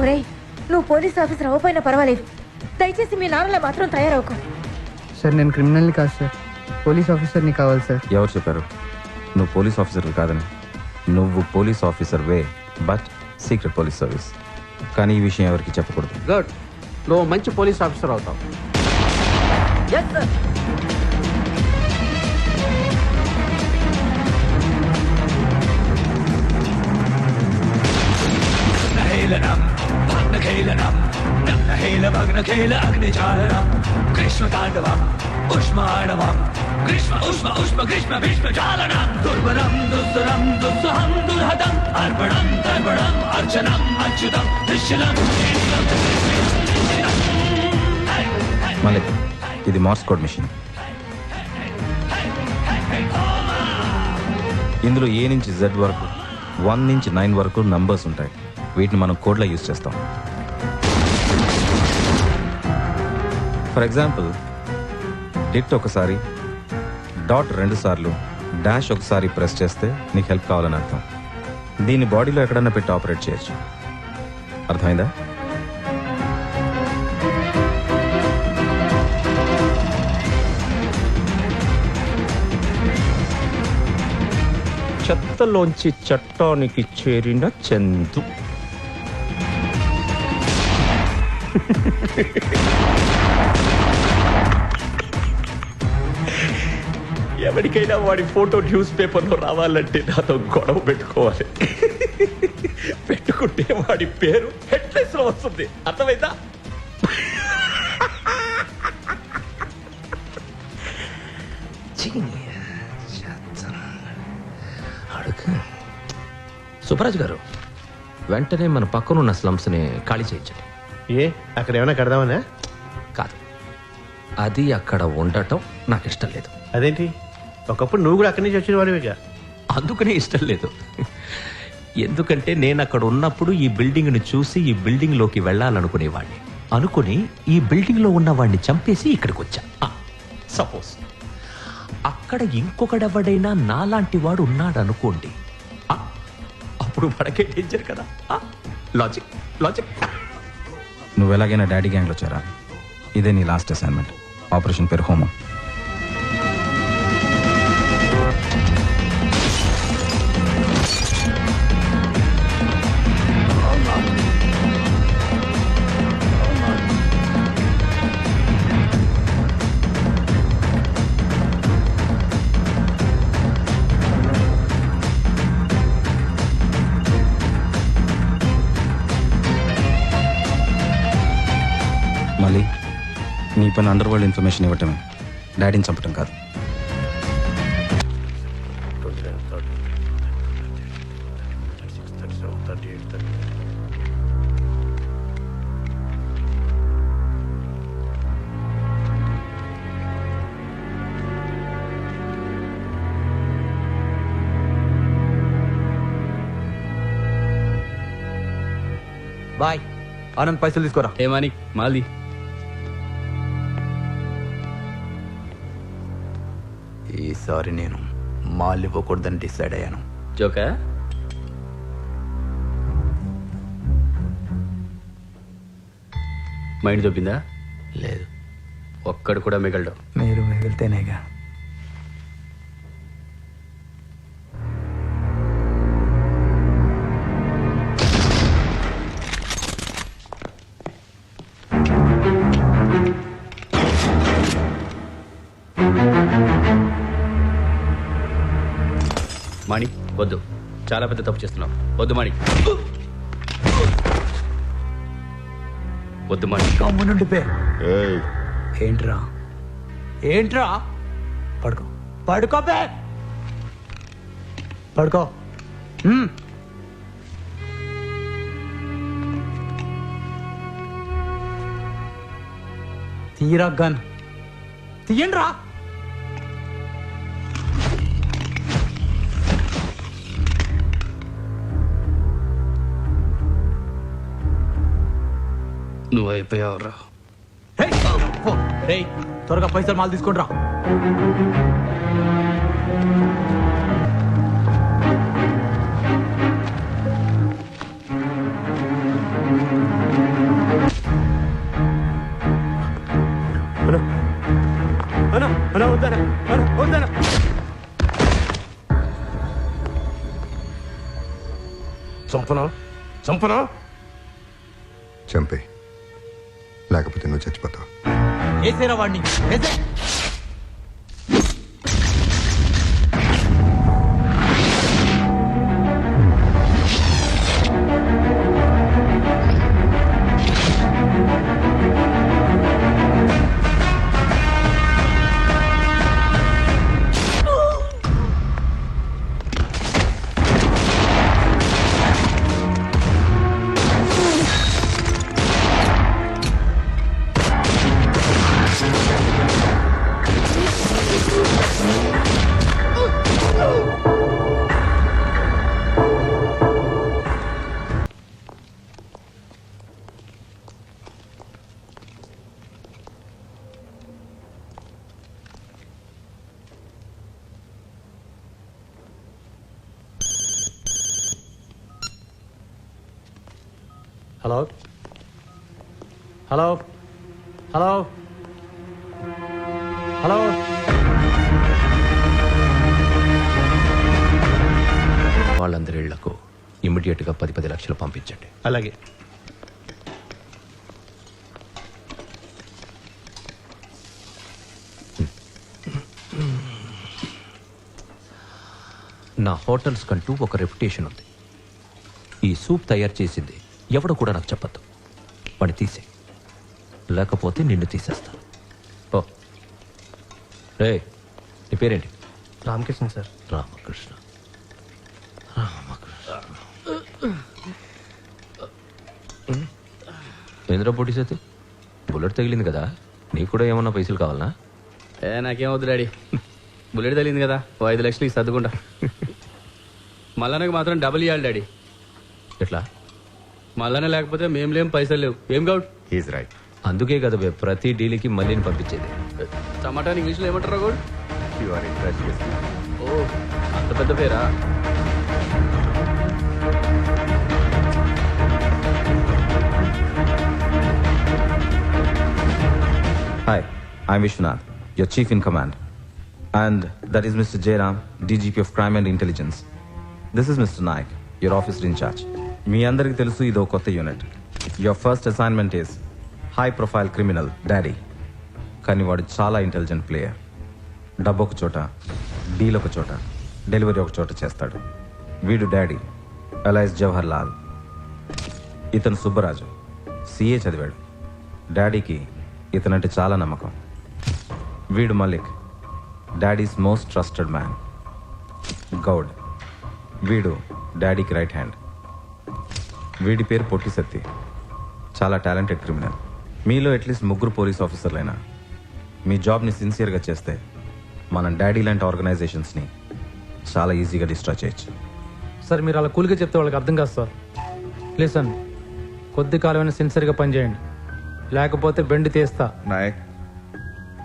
ఒరేయ్, నువ్వు police officer అవ్వపోయినా పర్వాలేదు, దయచేసి మీ నాన్నలా మాత్రం తయారవుకో. సార్ నేను క్రిమినల్ని కాదు సార్, పోలీస్ ఆఫీసర్ని కావాలి సార్. ఎవరు చెప్పారు నువ్వు పోలీస్ ఆఫీసర్ కాదని? నువ్వు police officer way, but secret police service. కానీ ఈ విషయం ఎవరికి చెప్పకూడదు. గుడ్, నువ్వు మంచి పోలీస్ ఆఫీసర్ అవుతావు. కృష్ణతాండవం ఉష్మాణవం గ్రీష్మ ఉష్మ ఉష్మ గ్రీష్మ భీష్మ జాలనం దుర్వరం దుస్సురం దుస్సుహం దుర్హతం అర్పణం తర్పణం అర్చనం అచ్యుతం నిశ్చలం. మలిక్, ఇది మార్స్ కోడ్ మిషన్. ఇందులో ఏ నుంచి జెడ్ వరకు 1 నుంచి 9 వరకు నంబర్స్ ఉంటాయి. వీటిని మనం కోడ్లో యూజ్ చేస్తాం. ఫర్ ఎగ్జాంపుల్, హిట్ ఒకసారి, డాట్ 2 సార్లు, డాష్ ఒకసారి ప్రెస్ చేస్తే నీకు హెల్ప్ కావాలని అర్థం. దీన్ని బాడీలో ఎక్కడన్నా పెట్టి ఆపరేట్ చేయొచ్చు. అర్థమైందా? చెత్తలోంచి చట్టానికి చేరిన చందు. ఎవరికైనా వాడి ఫోటో న్యూస్ పేపర్లో రావాలంటే నాతో గొడవ పెట్టుకోవాలి. పెట్టుకుంటే వాడి పేరు హెడ్లైన్స్ లో వస్తుంది. అర్థమైందా? సుబ్బరాజు గారు, వెంటనే మన పక్కనున్న స్లమ్స్ని ఖాళీ చేయించండి. ఏ అక్కడ ఏమైనా కడదామనా? కాదు, అది అక్కడ ఉండటం నాకు ఇష్టం లేదు. అదేంటి, ఒకప్పుడు నువ్వు కూడా అక్కడి నుంచి వచ్చిన వాడివిగా. అందుకనే ఇష్టం లేదు. ఎందుకంటే నేను అక్కడ ఉన్నప్పుడు ఈ బిల్డింగ్ని చూసి ఈ బిల్డింగ్లోకి వెళ్ళాలనుకునేవాడిని. అనుకుని ఈ బిల్డింగ్లో ఉన్న వాడిని చంపేసి ఇక్కడికి వచ్చా. సపోజ్ అక్కడ ఇంకొకడెవడైనా నాలాంటి వాడు ఉన్నాడు అనుకోండి, అప్పుడు మనకే డేంజర్ కదా. Logic logic. నువ్వు ఎలాగైనా డాడీ గ్యాంగ్లో చేరాలి. ఇదే నీ లాస్ట్ అసైన్మెంట్. ఆపరేషన్ పేరు హోమం. మళ్ళీ నీ పని అండర్ వరల్డ్ ఇన్ఫర్మేషన్ ఇవ్వటమే, డాడీని చంపటం కాదు. బాయ్. ఆనంద్ పైసలు తీసుకోరా. ఏమని మాలి ఈసారి నేను మాల్ ఇవ్వకూడదని డిసైడ్ అయ్యాను. జోకా? మైండ్ దొబ్బిందా? లేదు, ఒక్కడు కూడా మిగలడు. మీరు మిగిలితేనేగా. మాణి వద్దు, చాలా పెద్ద తప్పు చేస్తున్నావు. వద్దు మాణి, వద్దు మాణి. కమ్మునుండిపే. ఏంట్రా ఏంట్రా? పడుకో పడుకో బే, పడుకో. తీరా గన్ తీయండి రా. నువ్వు అయిపోయావురా. త్వరగా పైసలు మాలు తీసుకుంటా. చంపనా చంపే, లేకపోతే నువ్వు చచ్చిపోతావు. వేసేరా వాడిని, వేసే. Hello hello hello hello. వాళ్ళందరి ఇళ్లకు ఇమ్మీడియట్గా 10 లక్షలు పంపించండి. అలాగే. నా హోటల్స్ కంటూ ఒక రెప్యుటేషన్ ఉంది. ఈ సూప్ తయారు చేసింది ఎవడు కూడా నాకు చెప్పద్దు. వాడిని తీసే, లేకపోతే నిన్ను తీసేస్తాను. ఓ రే, నీ పేరేంటి? రామకృష్ణ సార్. రామకృష్ణ. ఏంద్రా పొట్టి సతి, బుల్లెట్ తగిలింది కదా, నీకు కూడా ఏమన్నా పైసలు కావాలనా? నాకేమవుతుంది డాడీ, బుల్లెట్ తగిలింది కదా, 5 లక్షలకి సర్దుకుంటా. మళ్ళా మాత్రం డబుల్ ఇవ్వాలి డాడీ. ఎట్లా? మళ్ళానే లేకపోతే మేం లేం, పైసలు లేవు. ఏం గౌడ్? Is right. అందుకే కదా బే ప్రతి డీల్కి మళ్ళీని పంపించేది. టమాటాని ఇంగ్లీష్లో ఏమంటారా గౌడ్? You are interested. ఓ, అంత పెద్ద పేరా? Hi, I'm Vishwanath, your chief in command. And that is Mr. Jairam, DGP of Crime and Intelligence. This is Mr. Naik, your officer in charge. మీ అందరికి తెలుసు ఇదో కొత్త unit. Your first assignment is high profile criminal daddy. కానీ వాడు చాలా intelligent player. డబ్బు ఒక చోట, డీల్ ఒక చోట, డెలివరీ ఒక చోట చేస్తాడు. వీడు డాడీ అలైస్ జవహర్ లాల్. ఇతను సుబ్బరాజు, సిఏ చదివాడు. డాడీకి ఇతనంటే చాలా నమ్మకం. వీడు Malik, daddy's most trusted man. Goud, వీడు డాడీకి రైట్ హ్యాండ్. వీడి పేరు పొట్టి సత్తి, చాలా టాలెంటెడ్ క్రిమినల్. మీలో అట్లీస్ట్ 3 పోలీస్ ఆఫీసర్లైనా మీ జాబ్ని సిన్సియర్గా చేస్తే మనం డాడీ లాంటి ఆర్గనైజేషన్స్ని చాలా ఈజీగా డిస్ట్రాయ్ చేయొచ్చు. సార్ మీరు అలా కూల్గా చెప్తే వాళ్ళకి అర్థం కాదు సార్. ప్లీజ్ అండి, కొద్ది కాలమైనా సిన్సియర్గా పనిచేయండి, లేకపోతే బెండ్ తీస్తా. Naik.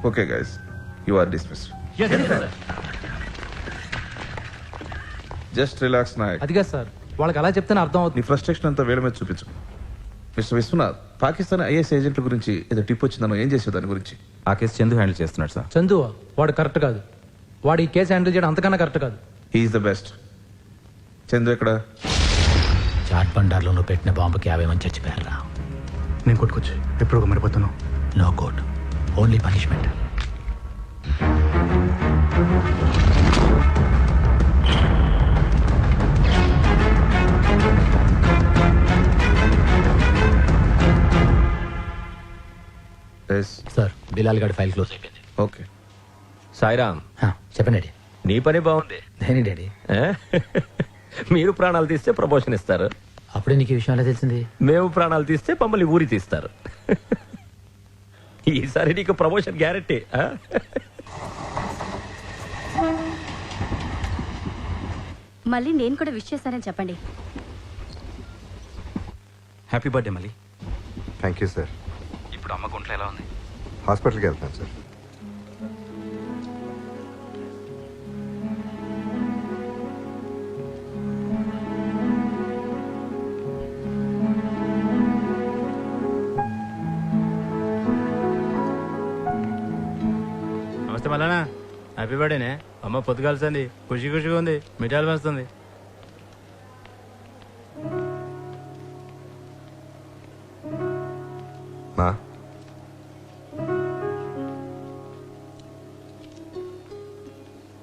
Okay, guys. You are dismissed. Just relax, Naik. అదిగా సార్, వాళ్ళకి అలా చెప్తేనే అర్థం నీ అవుతుంది. ఫ్రస్ట్రేషన్ అంతా వేల మీద చూపించు. మిస్టర్ విశ్వనాథ్, పాకిస్తాన్ ఐఎస్ ఏజెంట్ల గురించి ఏదో టిప్ వచ్చిందనో, ఏం చేసే దాని గురించి? ఆ కేసు చందు హ్యాండిల్ చేస్తున్నాడు సార్. చందు వాడు కరెక్ట్ కాదు. వాడు ఈ కేసు హ్యాండిల్ చేయడం అంతకన్నా కరెక్ట్ కాదు. He's the best. చంద్ర ఎక్కడ? చాట్ బండార్లో నువ్వు పెట్టిన బాంబుకి 50 మంది చచ్చిపోయారా? నేను కొట్టుకొచ్చి ఎప్పుడు మరిపోతాను. No code, only punishment. Sir, Bilal గారి ఫైల్ క్లోజ్ అయిపోయింది. ఓకే. సాయిరామ్, చెప్పండి. నీ పని బాగుంది. దేని డాడీ? మీరు ప్రాణాలు తీస్తే ప్రమోషన్ ఇస్తారు. అప్పుడే నీకు ఈ విషయం ఎలా తెలిసింది? మేము ప్రాణాలు తీస్తే మమ్మల్ని ఊరి తీస్తారు. ఈసారి నీకు ప్రమోషన్ గ్యారెంటీ. మళ్ళీ నేను కూడా విష్ చేశానని చెప్పండి. హ్యాపీ బర్త్డే మళ్ళీ. Thank you sir. ఇప్పుడు అమ్మ గుంట్లో ఎలా ఉంది? హాస్పిటల్కి వెళ్తాను సార్. నమస్తే మళ్ళా. హ్యాపీ బర్త్డేనే. అమ్మ పొద్దు కలిసింది, ఖుషిగా ఉంది, మిఠాయిలు పంచుతుంది. మా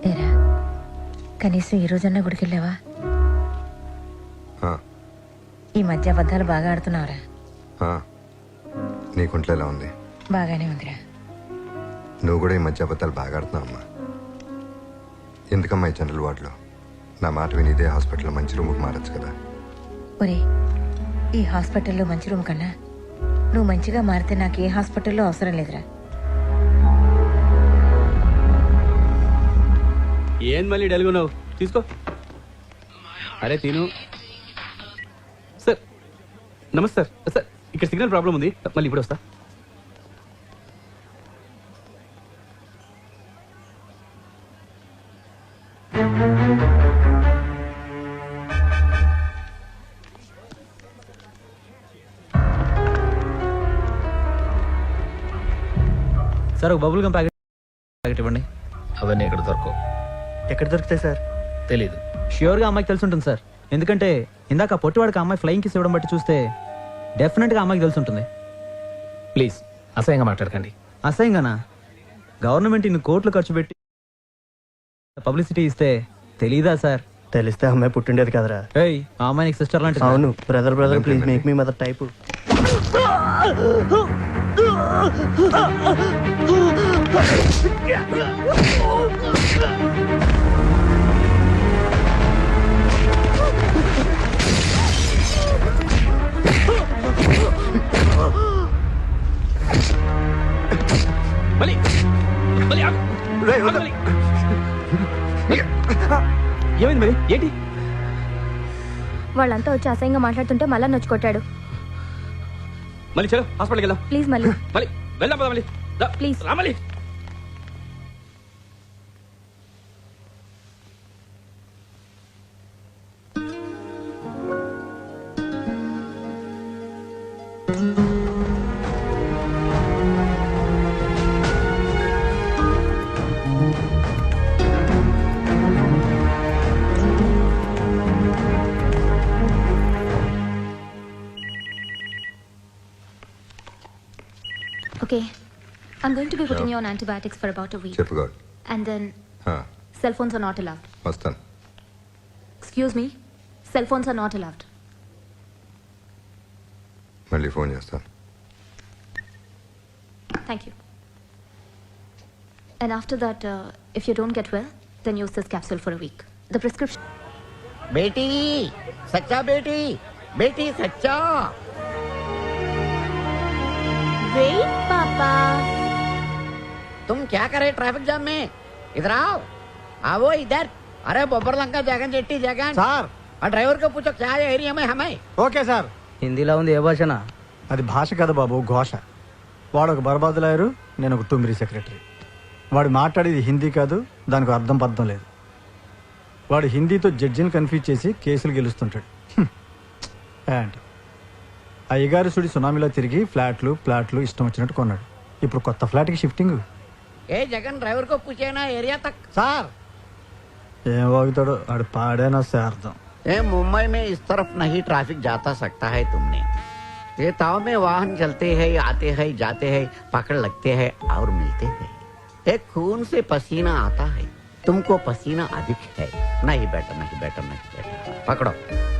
ఏరా కనీసం ఈ రోజన్నా గుడికి వెళ్ళావా? ఆ, ఈ మధ్య అబద్ధాలు బాగా ఆడుతున్నావురా. ఆ. నీకుంట్లో ఎలా ఉంది? బాగానే ఉందిరా. నువ్వు కూడా ఈ మధ్య అబద్ధాలు బాగా ఆడుతున్నావు అమ్మా. ఎందుకమ్మా ఈ జనరల్ వార్డులో? నా మాట విని ఇదే హాస్పిటల్లో మంచి రూమ్కి మారచ్చు కదా. ఒరే, ఈ హాస్పిటల్లో మంచి రూమ్ కన్నా నువ్వు మంచిగా మారితే నాకు ఏ హాస్పిటల్లో అవసరం లేదురా. ఏం మళ్ళీ డల్గున్నావు? తీసుకో. అరే తిను. సార్ నమస్తే సార్. సార్ ఇక్కడ సిగ్నల్ ప్రాబ్లం ఉంది, మళ్ళీ ఇప్పుడు వస్తా. సార్ ఒక బబుల్ గమ్ ప్యాకెట్ ఇవ్వండి. అవన్నీ ఇక్కడ దొరకవు. ఎక్కడ దొరుకుతాయి సార్? తెలీదు. ష్యూర్గా అమ్మాయికి తెలుసుంటుంది సార్. ఎందుకంటే ఇందాక ఆ పొట్టివాడికి అమ్మాయి ఫ్లయింగ్ కిస్ ఇవ్వడం బట్టి చూస్తే డెఫినెట్గా అమ్మాయికి తెలుసుంటుంది. ప్లీజ్ అసహ్యంగా మాట్లాడకండి. అసహ్యంగానా? గవర్నమెంట్ ఇన్ని కోట్లు ఖర్చు పెట్టి పబ్లిసిటీ ఇస్తే తెలీదా సార్? తెలిస్తే అమ్మాయి పుట్టిండేది కదరా. ఏయ్, ఆ అమ్మాయి నీకు సిస్టర్ లాంటి. అవును brother please make me mother type. ఏమైంది మరి? ఏంటి? వాళ్ళంతా వచ్చి అసహ్యంగా మాట్లాడుతుంటే మళ్ళా నొచ్చి కొట్టాడు. మళ్ళీ చలో హాస్పిటల్కి వెళ్దాం. ప్లీజ్ మళ్ళీ మళ్ళీ వెళ్దాం పద. మళ్ళీ ప్లీజ్. రా మళ్ళీ. Okay, I'm going to be putting you on antibiotics for about a week. చెప్పు గౌడ్. And then ఆ, cell phones are not allowed. వస్తాను. Excuse me, cell phones are not allowed. మళ్ళీ ఫోన్ చేస్తాను. Thank you. And after that, if you don't get well, then use this capsule for a week. The prescription. बेटी सच्चा, बेटी बेटी सच्चा. Wait, Papa. तुम क्या करे ट्रैफिक जाम में? इधर आओ. आओ इधर. अरे बब्बर लंका जगन जेट्टी जगन సార్ और ड्राइवर को पूछो क्या एरिया में हमें. Okay sir. హిందీలో ఉంది. ఏ భాషనా? అది భాష కదా బాబు, ఘోష. వాడు ఒక బర్బాదులాయరు, నేను ఒక టుంగిరి సెక్రటరీ. వాడు మాట్లాడేది హిందీ కాదు, దానికి అర్థం పర్థం లేదు. వాడు హిందీతో జడ్జిని కన్ఫ్యూజ్ చేసి కేసులు గెలుస్తుంటాడు. ఏంటి అయ్యగారు సుడి సునామీలో తిరిగి ఫ్లాట్లు ఇష్టం వచ్చినట్టు కొన్నాడు. ఇప్పుడు కొత్త ఫ్లాట్కి షిఫ్టింగ్. ए जगन ड्राइवर को पूछे ना एरिया तक. సార్ ఏం వాగుతాడో ఆడు పాడేనా శార్థం. ए मुंबई में इस तरफ नहीं ट्रैफिक जाता सकता है तुमने. ये ताव में वाहन चलते हैं, आते हैं, जाते हैं, पकड़ लगते हैं और मिलते हैं. एक खून से पसीना आता है. तुमको पसीना अधिक है. नहीं बेटा नहीं बेटा नहीं बेटा. पकड़ो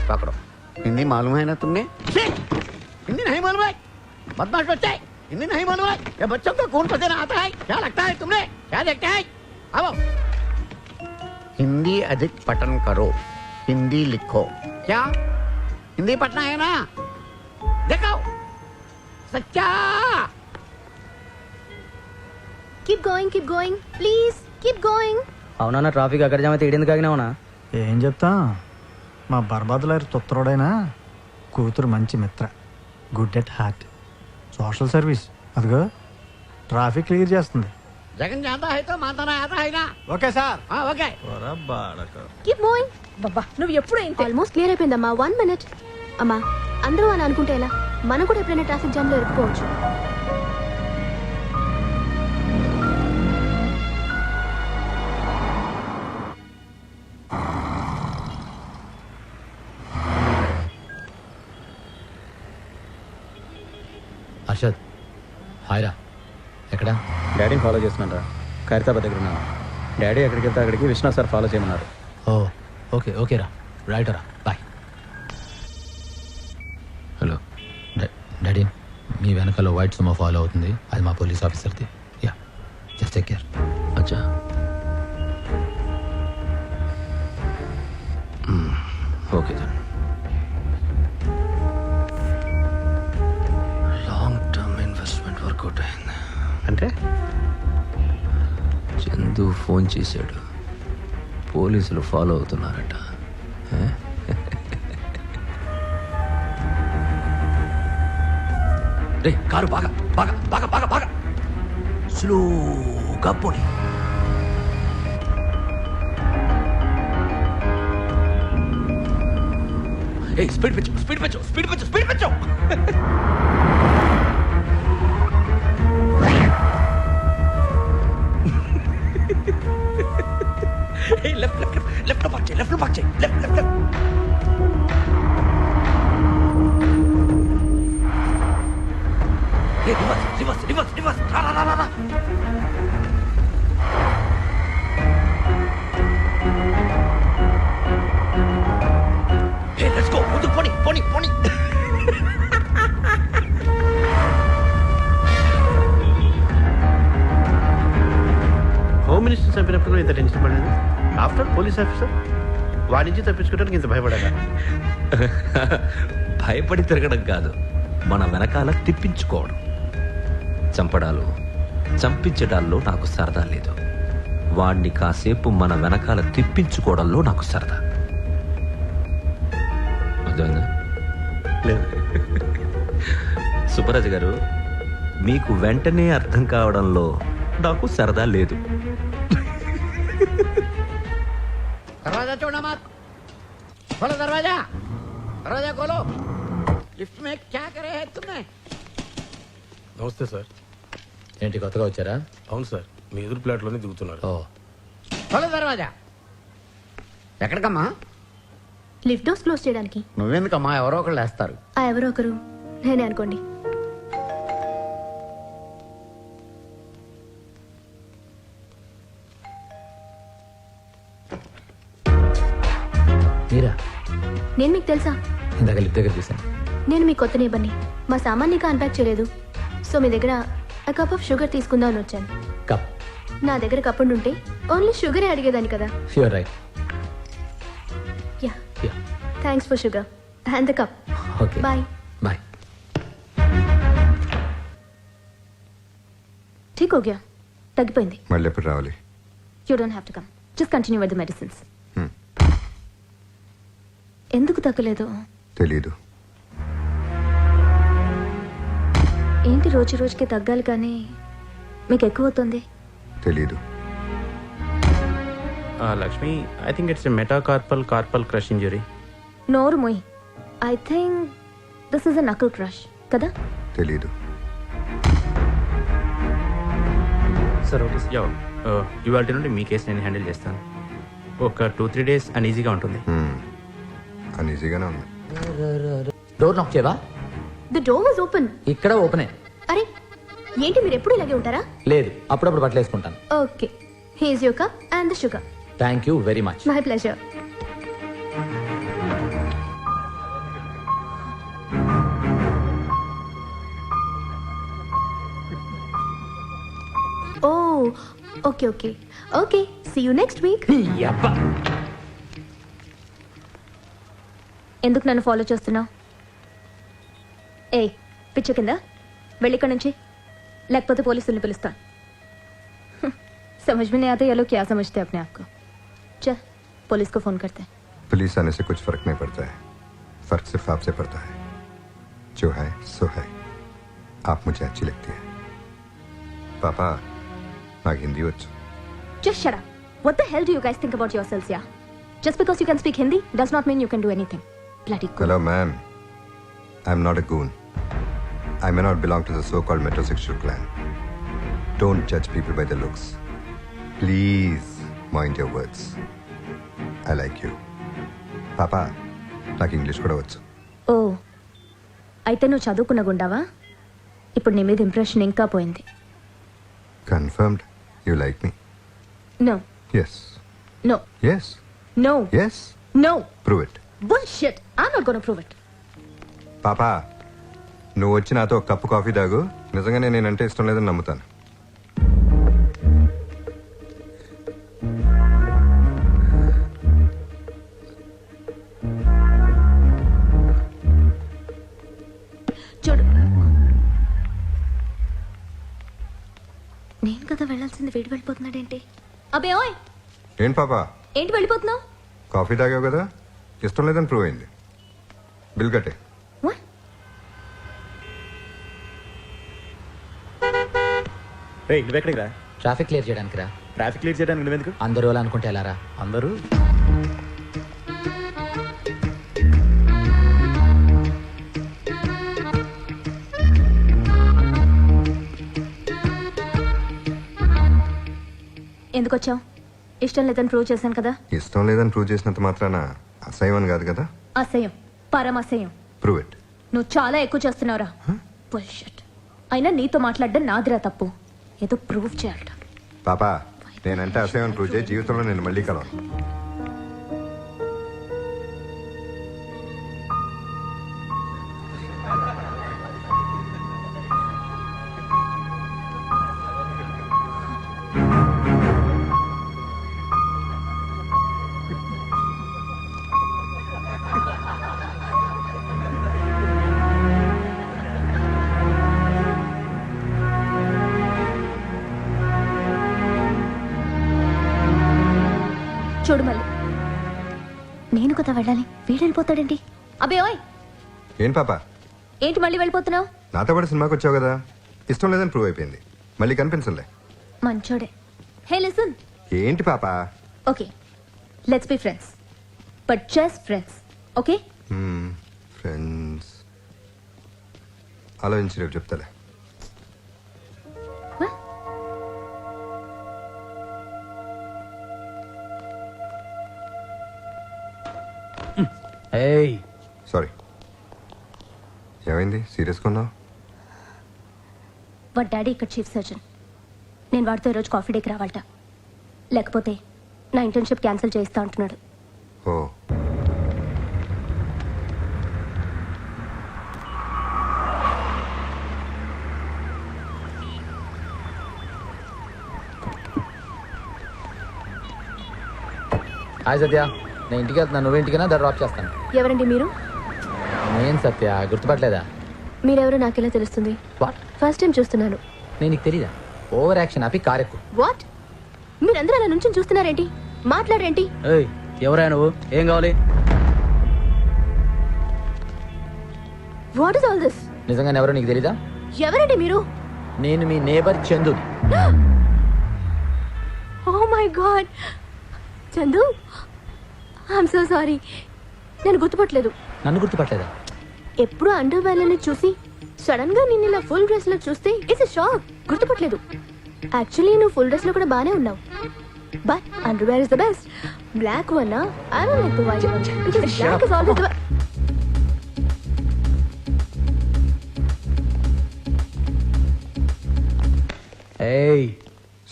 पकड़ो. हिंदी मालूम है ना तुमने? हिंदी नहीं मालूम है? बदमाश बच्चे, हिंदी नहीं मालूम है? ये बच्चों को खून पसीना आता है. क्या लगता है तुमने? क्या देखते हैं? आओ हिंदी अधिक पठन करो. हिंदी लिखो. क्या हिंदी पढ़ना है ना? देखो सच्चा. Keep going, please. Keep going. అవునా ట్రాఫిక్ అక్కడ జామైతే ఏడెందుకు ఆగినావునా? ఏం చెప్తా, మా బర్బాదులారు తొత్తరోడైనా కూతురు మంచి మిత్ర, good at heart. Social service అదిగో ట్రాఫిక్ క్లియర్ చేస్తుంది. जगन जाता है तो माता ना आता है ना. Okay sir. Okay. Keep moving. బాబా నువ్వు ఎప్పుడు ఇంత ఆల్మోస్ట్ క్లియర్ అయిపోయిందమ్మా. 1 మినిట్. అమ్మా అందరూ అని అనుకుంటే ఎలా? మనం కూడా ఎప్పుడైనా ట్రాఫిక్ జామ్ లో ఇరుక్కుపోవచ్చు. అర్షద్ హాయ్రా, ఎక్కడ? డాడీని ఫాలో చేస్తున్నాను రా. ఖైరతాబాద్ దగ్గర ఉన్నాను. డాడీ ఎక్కడికి వెళ్తే అక్కడికి విశ్వనాథ్ సార్ ఫాలో చేయమన్నారు. ఓ ఓకే ఓకేరా, రైట్ రా, బాయ్. హలో డాడీ, మీ వెనకాల వైట్ సుమో ఫాలో అవుతుంది. అది మా పోలీస్ ఆఫీసర్ది. Yeah, just take care. అచ్చా, okay sir. Long term investment work out అయింది అంటే చందు ఫోన్ చేశాడు, పోలీసులు ఫాలో అవుతున్నారట. రే కారు బాగా బాగా బాగా బాగా బాగా స్లోగా పోనీ. స్పీడ్ పెంచు స్పీడ్ పెంచు స్పీడ్ పెంచు స్పీడ్ పెంచు. లెఫ్ట్ లెఫ్ట్ లెఫ్ట్ లో పార్క్ చేయి, లెఫ్ట్ లో పార్క్ చేయి, left left left. Reverse reverse reverse reverse. రా రా రా రా. Hey, let's go. ముందుకు పోనీ పోనీ పోనీ. హోమ్ మినిస్టర్ చంపినప్పుడు ఇంత టెన్షన్ పడలేదు. ఆఫ్టర్ పోలీస్ ఆఫీసర్ వాడి నుంచి తప్పించుకోవడానికి ఇంత భయపడాలి. భయపడి తిరగడం కాదు, మన వెనకాల తిప్పించుకోవడం. చంపడాలు చంపించడాల్లో నాకు సరదా లేదు. వాడిని కాసేపు మన వెనకాల తిప్పించుకోవడంలో నాకు సరదా. అర్థమైందా? లేదు సుబ్బరాజు గారు, మీకు వెంటనే అర్థం కావడంలో నాకు సరదా లేదు. दरवाजा छोड़ना मत. खोलो दरवाजा. दरवाजा खोलो. लिफ्ट में क्या करे है तुमने? నమస్తే సార్. ఏంటి కొత్తగా వచ్చారా? అవును సార్, మీ ఎదురు ప్లాట్లోనే దిగుతున్నారు. ఓ खोलो दरवाजा. ఎక్కడికమ్మా? లిఫ్ట్ డోర్స్ క్లోజ్ చేయడానికి. నువ్వెందుకమ్మా, ఎవరో ఒకళ్ళు వేస్తారు. ఆ ఎవరో ఒకరు నేనే అనుకోండి. మీరా? నేను మీకు తెలుసా? ఇందాక లిఫ్ట్ దగ్గర చూసాను. నేను మీ కొత్త నేబర్ని. మా సామాన్ ఇంకా అన్పాక్ చేయలేదు, సో మీ దగ్గర a కప్ ఆఫ్ షుగర్ తీసుకుందాం అని వచ్చాను. కప్? నా దగ్గర కప్ ఉంటే ఓన్లీ షుగరే అడిగేదాన్ని కదా. You're right. Ya, thanks for sugar and the cup. Okay bye bye. ठीक हो गया, తగ్గిపోయింది. మళ్ళీ ఎప్పుడు రావాలి? You don't have to come, just continue with the medicines. ఎందుకు తగ్గలేదు? తెలీదు. ఏంటి రోజు రోజుకి తగ్గాలి కానీ మీకు ఎక్కువ అవుతుంది? తెలీదు. Lakshmi, I think it's metacarpal crush injury. నోరు మొయ్. I think this is a knuckle crush కదా. తెలీదు. సార్ ఓకే సార్, ఇవాళ నుండి మీ కేసు నేను హ్యాండిల్ చేస్తాను. ఒక 2-3 డేస్ అన్ఈజీగా ఉంటుంది. అన్ఈజీగానే ఉంది. డోర్ నాక్ చేయవా? The door was open. ఇక్కడ ఓపెనే. అరే ఏంటి, మీరు ఎప్పుడు ఇలాగే ఉంటారా? లేదు, అప్పుడప్పుడు బట్టలు వేసుకుంటాను. Okay, here's your cup and the sugar. Thank you very much. My pleasure. Oh okay okay okay, see you next week. ఎందుకు నన్ను ఫాలో చేస్తున్నావు? ఏ పిచ్చ కింద వెళ్ళి ఇక్కడ నుంచి, లేకపోతే పోలీసుల్ని పిలుస్తా. समझ में नहीं आता ये लोग क्या समझते हैं अपने आप को. चल पुलिस को फोन करते हैं. पुलिस आने से कुछ फर्क नहीं पड़ता है, फर्क सिर्फ आपसे पड़ता है. जो है सो है, आप मुझे अच्छी लगती है पापा నాకు హిందీ వచ్చు. Just shut up. What the hell do you guys think about yourselves, yeah? Just because you can speak Hindi does not mean you can do anything. Bloody goon. Hello ma'am, I'm not a goon. I may not belong to the so-called metrosexual clan. Don't judge people by their looks. Please mind your words. I like you. పాపా నాకు English కూడా వచ్చు. ఓ అయితే నువ్వు చదువుకున్న గుండావా? ఇప్పుడు నీ మీద ఇంప్రెషన్ ఇంకా పోయింది. Confirmed you like me? No. Yes. No. Yes. No. Yes. No. Prove it. Bullshit. I'm not gonna prove it. పాపా నువ్వు వచ్చి నాతో ఒక కప్పు కాఫీ తాగు. నిజంగానే నేనంటే ఇష్టం లేదని నమ్ముతాను. చూడు, నేను కదా వెళ్ళాల్సింది, వీడు వెళ్ళిపోతున్నాడేంటి? అబే ఓయ్, ఏంటి పాపా ఏంటి వెళ్ళిపోతున్నావు? కాఫీ తాగావు కదా, ఇష్టం లేదని ప్రూవ్ అయింది. బిల్ కట్టే. రే నువ్వెక్కడికి రా? ట్రాఫిక్ క్లియర్ చేయడానికి రా. ట్రాఫిక్ క్లియర్ చేయడానికి నువ్వెందుకు? అందరూ అలా అనుకుంటే ఎలా రా? అందరూ ఎందుకు వచ్చావు? ఇష్టం లేదని ప్రూవ్ చేశాను కదా. ఇష్టం లేదని ప్రూవ్ చేసినంత మాత్రాన అసహ్యం అని కాదు కదా. అసహ్యం, పరమసహ్యం. Prove it. నువ్వు చాలా ఎక్కువ చేస్తున్నావురా. బుల్షిట్. అయినా నీతో మాట్లాడడం నాదిరా తప్పు. ఏదో ప్రూవ్ చేయాలట. పాపా నేనంటే అసహ్యం ప్రూవ్ చేయి, జీవితంలో నేను మళ్ళీ కలవను. చూడు మళ్ళీ, నేను కదా వెళ్ళాలి, వీడు వెళ్ళిపోతాడేంటి? అబే ఓయ్, ఏం పాపా ఏంటి మళ్ళీ వెళ్ళిపోతున్నావు? నాతో పాటు సినిమాకి వచ్చావు కదా, ఇష్టం లేదని ప్రూవ్ అయిపోయింది, మళ్ళీ కనిపించలే. మంచోడే. Hey listen. ఏంటి పాపా? Okay, let's be friends, but just friends, okay? Friends ఆలోచించి రేపు చెప్తాలే. సారీ, ఏమైంది? సీరియస్గా ఉన్నావు? వాడి డాడీ ఇక్కడ చీఫ్ సర్జన్. నేను వాడితో ఈరోజు కాఫీ డేకి రావాలట, లేకపోతే నా ఇంటర్న్షిప్ క్యాన్సిల్ చేయిస్తా అంటున్నాడు. ఓ హాయ్ సత్య, నేను ఇంటికి వెళ్తున్నాను, నువ్వు ఇంటికైనా డ్రాప్ చేస్తాను. ఎవరండి మీరు? నేను సత్య, గుర్తుపట్టలేదా? మీరెవరో నాకెలా తెలుస్తుంది? వాట్? ఫస్ట్ టైం చూస్తున్నాను. నేను నీకు తెలీదా? ఓవర్ యాక్షన్ ఆపి కారెక్కు. వాట్? మీరందరూ అలా నుంచి చూస్తున్నారేంటి? మాట్లాడరేంటి? ఎవరా నువ్వు? ఏం కావాలి? What is all this? నిజంగానే ఎవరో నీకు తెలీదా? ఎవరండి మీరు? నేను మీ neighbour Chandu. Oh my God, Chandu, I'm so sorry, నేను గుర్తుపట్టలేదు. నన్ను గుర్తుపట్టలేదా? ఎప్పుడు అండర్ వేర్లని చూసి సడన్ గా నేను ఇలా ఫుల్ డ్రెస్ లో చూస్తే ఇట్స్ షాక్. గుర్తుపట్టలేదు. యాక్చువల్లీ నువ్వు ఫుల్ డ్రెస్ లో కూడా బానే ఉన్నావు, but underwear is the best. Black one I don't like the white one because black is always the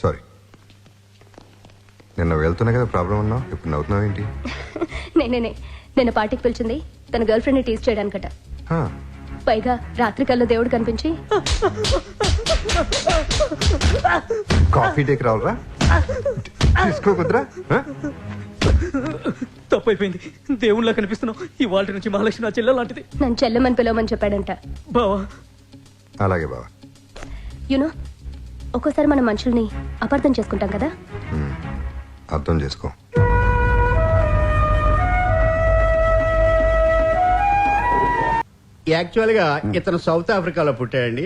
sorry, నిన్న వెళ్తున్నా కదా ప్రాబ్లం ఉన్నావు, ఇప్పుడు నవ్వుతున్నావు ఏంటి? నేనే నిన్న పార్టీకి పిలిచింది తన గర్ల్ ఫ్రెండ్ ని టీజ్ చేయడానికట. పైగా రాత్రి కల్లా దేవుడు కనిపించి కాఫీ డేకి రావాలరా, తీసుకోకుద్రా. తప్పైపోయింది, దేవుళ్ళ కనిపిస్తున్నావు. ఈ వాళ్ళ నుంచి మహాలక్ష్మి నా చెల్లె లాంటిది. నన్ను చెల్లెమని పిలవమని చెప్పాడంట. బావా అలాగే బావా. యునో, ఒక్కోసారి మనం మనుషుల్ని అపార్థం చేసుకుంటాం కదా. అర్థం చేసుకో. యాక్చువల్ గా ఇతను సౌత్ ఆఫ్రికాలో పుట్టాడండి.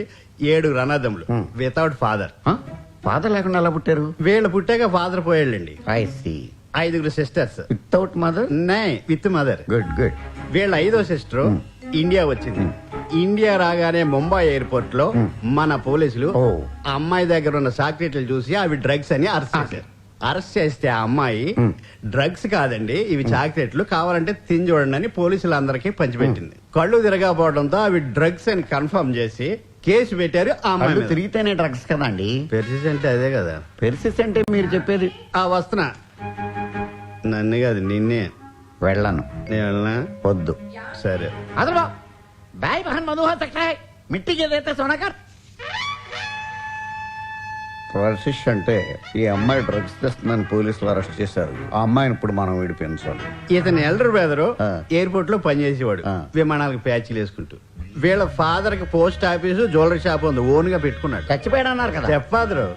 7 అనాథములు వితౌట్ ఫాదర్. ఫాదర్ లేకుండా ఎలా పుట్టారు? వీళ్ళు పుట్టాక ఫాదర్ పోయాళ్ళండి. 5 sisters without mother. With mother. Good good. వీళ్ళ 5వ సిస్టర్ ఇండియా వచ్చింది. ఇండియా రాగానే ముంబై ఎయిర్పోర్ట్ లో మన పోలీసులు అమ్మాయి దగ్గర ఉన్న చాక్లెట్లు చూసి అవి డ్రగ్స్ అని అరెస్ట్ చేశారు. అరెస్ట్ చేస్తే ఆ అమ్మాయి డ్రగ్స్ కాదండి ఇవి చాక్లెట్లు, కావాలంటే తిని చూడండి అని పోలీసులందరికీ పంచిపెట్టింది. కళ్ళు తిరగకపోవడంతో అవి డ్రగ్స్ అని కన్ఫర్మ్ చేసి కేసు పెట్టారు. ఆ అమ్మాయి తిరిగితేనే డ్రగ్స్ కదండి. పెర్సిస్ అంటే అదే కదా. పెర్సిస్ అంటే మీరు చెప్పేది. వస్తున్నా. నన్ను కాదు నిన్నే. వెళ్ళను. నేను వెళ్ళనా? వద్దు. సరే. అదలో भाई बहन मधु हो सकता है मिट्टी के देते सोना कर. వర్షిష్ అంటే ఈ అమ్మాయి డ్రగ్స్ తెస్తుందని పోలీసులు అరెస్ట్ చేశారు. ఆ అమ్మాయిని ఇప్పుడు మనం విడిపించాలి. ఇతను ఎల్డర్ బ్రదరు ఎయిర్పోర్ట్ లో పనిచేసేవాడు, విమానాలకు ప్యాచ్లు వేసుకుంటూ. వీళ్ళ ఫాదర్ కి పోస్ట్ ఆఫీసు జ్యువెలరీ షాప్ ఉంది, ఓన్ గా పెట్టుకున్నాడు. చచ్చిపోయాడు అన్నారు కదా. చెప్పాదరు.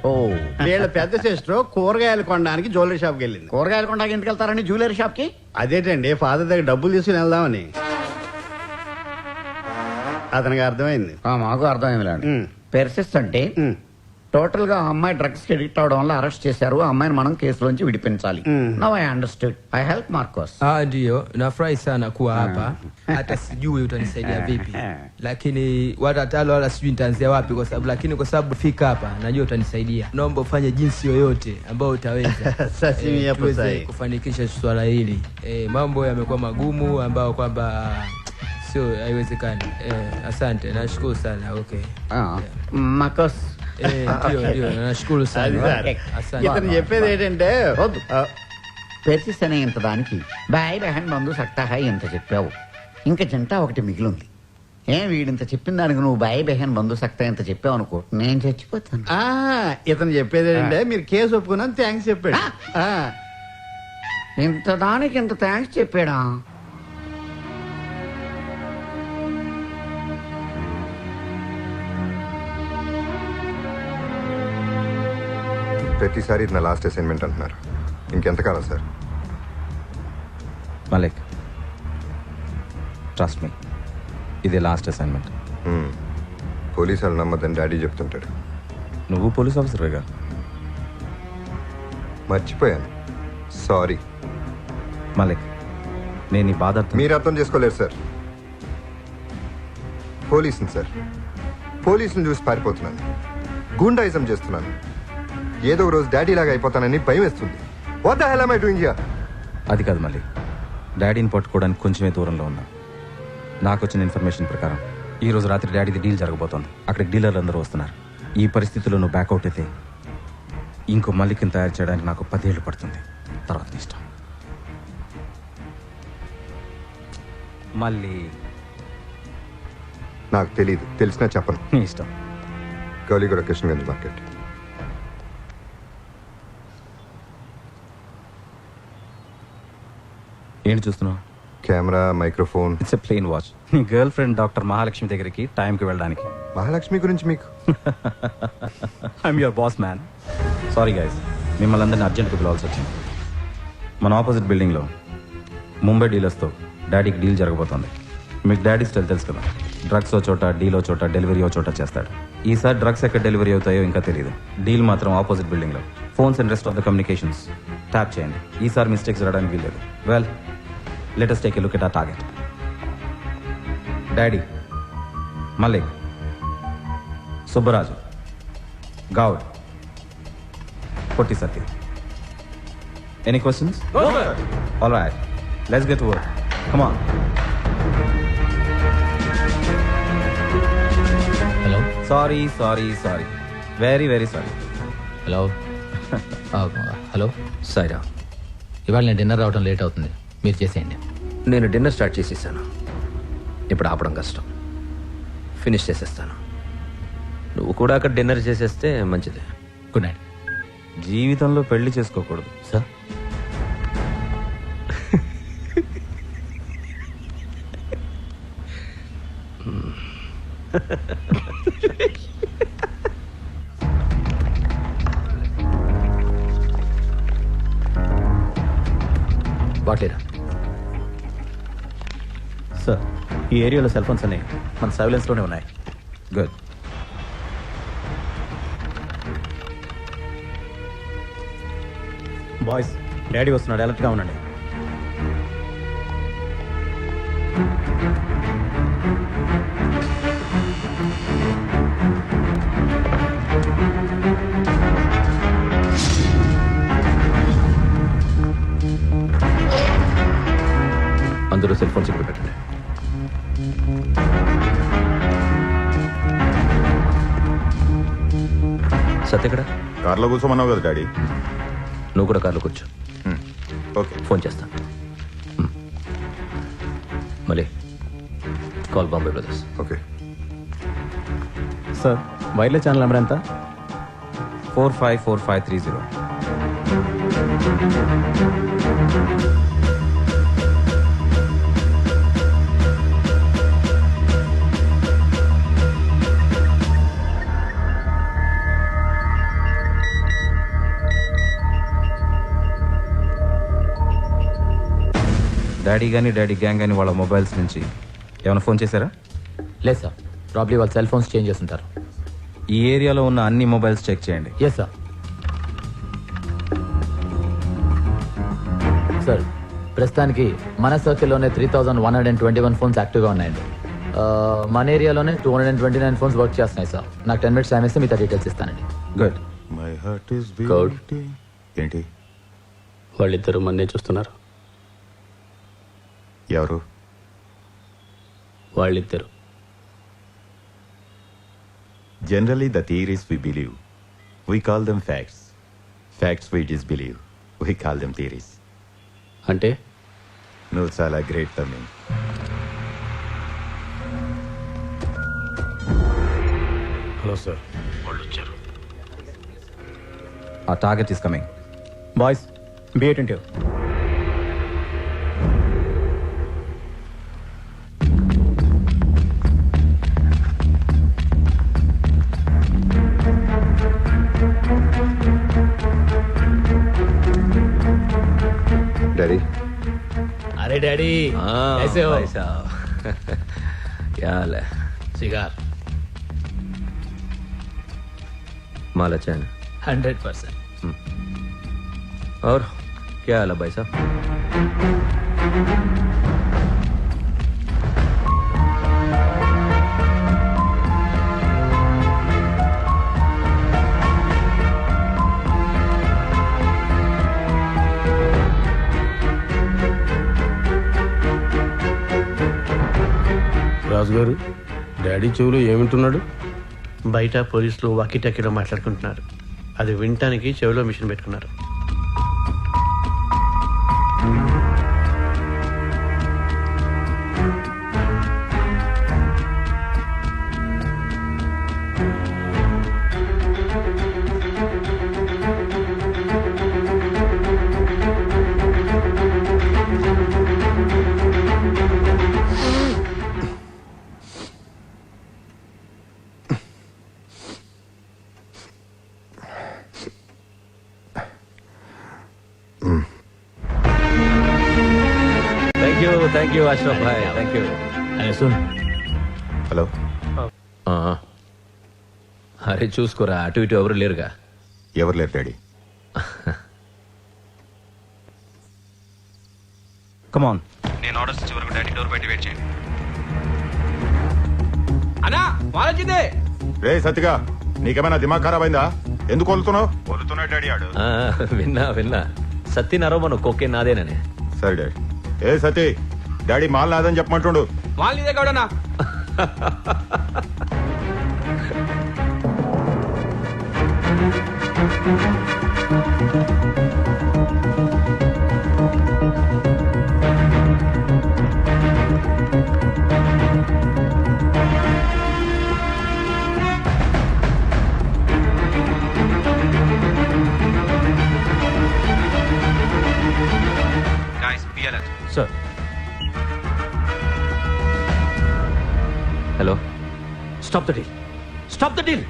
వీళ్ళ పెద్ద సిస్టర్ కూరగాయలు కొనడానికి జ్యువెలరీ షాప్ కి వెళ్ళింది. కూరగాయలు కొనడానికి ఎందుకు వెళ్తారని జ్యువెలరీ షాప్ కి? అదేటండి ఫాదర్ దగ్గర డబ్బులు తీసుకుని వెళ్దామని. అతనికి అర్థమైంది. మాకు అర్థమైంది. పెర్సిస్ట్ అంటే టోటల్ గా అమ్మాయి డ్రగ్స్ కి అడిక్ట్ అవడం వల్ల అరెస్ట్ చేశారు. ఆ అమ్మాయిని మనం కేసులోంచి విడిపించాలి. Now I understood. I help Marcos. Ndio, nafurahi sana kuwa hapa. Hata sijui utanisaidia vipi, lakini watatalo wala sijui nitaanzia wapi, kwa sababu lakini kwa sababu fika hapa najua utanisaidia. Naomba ufanye jinsi yoyote ambayo utaweza tuweze kufanikisha swala hili. Mambo yamekuwa magumu ambayo kwamba sio haiwezekani. Asante, nashukuru sana. Okay. Marcos. Ndio, nashukuru sana. ఇతను చెప్పేది ఏంటంటే పెర్సిస్ అనే ఇంత దానికి bye బెహన్ బంధు సక్తా high ఎంత చెప్పావు, ఇంకా జంట ఒకటి మిగిలింది. వీడింత చెప్పిన దానికి నువ్వు బాయ్ బెహన్ బంధు సక్తా ఎంత చెప్పావు అనుకో, నేను చచ్చిపోతాను. ఇతను చెప్పేది ఏంటంటే మీరు కేసు ఒప్పుకున్నాను థ్యాంక్స్ చెప్పాడు. ఇంత దానికి ఇంత థ్యాంక్స్ చెప్పాడా? ప్రతిసారి ఇది నా లాస్ట్ అసైన్మెంట్ అంటున్నారు. ఇంకెంతకాలం సార్? మలిక్, ట్రస్ట్ మీ, ఇది లాస్ట్ అసైన్మెంట్. పోలీసు వాళ్ళు నమ్మద్దని డాడీ చెప్తుంటాడు. నువ్వు పోలీస్ ఆఫీసర్గా? మర్చిపోయాను, సారీ. మలిక్, నేను ఈ బాధ మీరు అర్థం చేసుకోలేరు సార్. పోలీసుని సార్, పోలీసుని చూసి పారిపోతున్నాను, గూండాయిజం చేస్తున్నాను. ఏదో రోజు డాడీ లాగా అయిపోతానని భయం వేస్తుంది. What the hell am I doing here? అది కాదు మళ్ళీ, డాడీని పట్టుకోవడానికి కొంచెమే దూరంలో ఉన్నా. నాకు వచ్చిన ఇన్ఫర్మేషన్ ప్రకారం ఈ రోజు రాత్రి డాడీది డీల్ జరగబోతోంది. అక్కడికి డీలర్లు అందరూ వస్తున్నారు. ఈ పరిస్థితిలో నువ్వు బ్యాక్అవుట్ అయితే ఇంకో మల్లికని తయారు చేయడానికి నాకు 10 ఏళ్ళు పడుతుంది. తర్వాత ఇష్టం. మళ్ళీ నాకు తెలీదు, తెలిసినా చెప్పను. నీ ఇష్టం. గౌలీగూడ కృష్ణగంజ్ మార్కెట్. ఏంటి చూస్తున్నావు? Camera, microphone. It's a plane watch. నీ గర్ల్ ఫ్రెండ్ డాక్టర్ మహాలక్ష్మి దగ్గరికి టైంకి వెళ్ళడానికి. మహాలక్ష్మి గురించి మీకు? I'm your boss man. Sorry guys, మిమ్మల్ని అందరినీ అర్జెంట్గా పిలవాల్సి వచ్చింది. మన ఆపోజిట్ బిల్డింగ్లో ముంబై డీలర్స్తో డాడీకి డీల్ జరగబోతోంది. మీకు డాడీ స్టైల్ తెలుసు కదా, డ్రగ్స్ ఓ చోట, డీల్ ఓ చోట, డెలివరీ ఓ చోట చేస్తాడు. ఈసారి డ్రగ్స్ ఎక్కడ డెలివరీ అవుతాయో ఇంకా తెలియదు. డీల్ మాత్రం ఆపోజిట్ బిల్డింగ్లో. Phones and rest of the communications tap చేయండి. ఈసారి మిస్టేక్స్ రావడానికి వీల్లేదు. Well, let us take a look at our target. Daddy, Malik, Subbaraju, Gaud, Potti Sati. Any questions? No, sir. All right, let's get to work. Come on. Hello? Sorry. Very, very sorry. Hello. Hello Saira, ఇవాళ నేను dinner రావడం late అవుతుంది, మీరు చేసేయండి. నేను dinner start చేసేసాను, ఇప్పుడు ఆపడం కష్టం. ఫినిష్ చేసేస్తాను. నువ్వు కూడా అక్కడ డిన్నర్ చేసేస్తే మంచిది. Good night. జీవితంలో పెళ్లి చేసుకోకూడదు సార్. బాట్లేరా సార్? ఈ ఏరియాలో సెల్ ఫోన్స్ అన్ని మన సర్వేలెన్స్లోనే ఉన్నాయి. గుడ్. బాయ్స్, డాడీ వస్తున్నాడు, అలర్ట్గా ఉండండి. అందరూ సెల్ ఫోన్స్ ఇక్కడ పెట్టండి. సత్య ఎక్కడ? కార్లో కూర్చోమన్నావు కదా డాడీ. నువ్వు కూడా కార్లో కూర్చో. ఓకే, ఫోన్ చేస్తాను. మళ్ళీ call Bombay brothers. Okay sir, wireless channel number ఎంత? 454530. డాడీ కానీ డాడీ గ్యాంగ్ కానీ వాళ్ళ మొబైల్స్ నుంచి ఏమైనా ఫోన్ చేశారా? లేదు సార్, ప్రాబ్లీ వాళ్ళ సెల్ ఫోన్స్ చేంజ్ చేస్తుంటారు. ఈ ఏరియాలో ఉన్న అన్ని మొబైల్స్ చెక్ చేయండి. Yes sir. సార్, ప్రస్తుతానికి మన సర్కిల్లోనే 3121 ఫోన్స్ యాక్టివ్గా ఉన్నాయండి. మన ఏరియాలోనే 229 ఫోన్స్ వర్క్ చేస్తున్నాయి సార్. నాకు 10 minutes టైం ఇస్తే మిగతా డీటెయిల్స్ ఇస్తానండి. Good. My heart is Goud, ఏంటి వాళ్ళిద్దరూ మన్నే చూస్తున్నారు. ఎవరు వాళ్ళిద్దరు? Generally, the theories we believe, we call them facts. Facts we disbelieve, we call them theories. అంటే నువ్వు చాలా గ్రేట్ తమ్మి. Hello sir. వాళ్ళు వచ్చారు. ఆ target is coming. Boys, B attentive. Daddy, अरे डैडी, कैसे हो? भाई साहब, क्या हाल है? सिगार माल अच्छा है ना? 100%. और क्या हाल है भाई साहब? రాజుగారు, డాడీ చెవులో ఏమింటున్నాడు? బయట పోలీసులు వాకీటాకీలో మాట్లాడుకుంటున్నారు. అది వినటానికి చెవిలో మిషన్ పెట్టుకున్నారు. थैंक यू अशरफ भाई, थैंक यू. अरे सुन. హలో. అరే చూసుకోరా, అటు ఇటు ఎవరు లేరుగా? ఎవరు లేరు డాడీ. Come on. నేను ఆర్డర్స్ ఇచ్చే వరకు డాడీ డోర్ బయట వెయిట్ చేయండి. అన్నా వాళ్ళొచ్చింది. రే సత్తిగా, నీకేమైనా దిమాగ్ ఖరాబ్ అయిందా? ఎందుకు కొలుతున్నావు? కొలుతున్నాడు డాడీ ఆడు. విన్నా సత్తి నరోమను కోకే నాదేనని. సరే డాడీ. ఏ సతీ, డాడీ మాల్ నాదని చెప్పమంటుండు. మాల్ నీదే కావడనా? Guys, be alert. Sir. Hello. Stop the deal. Stop the deal.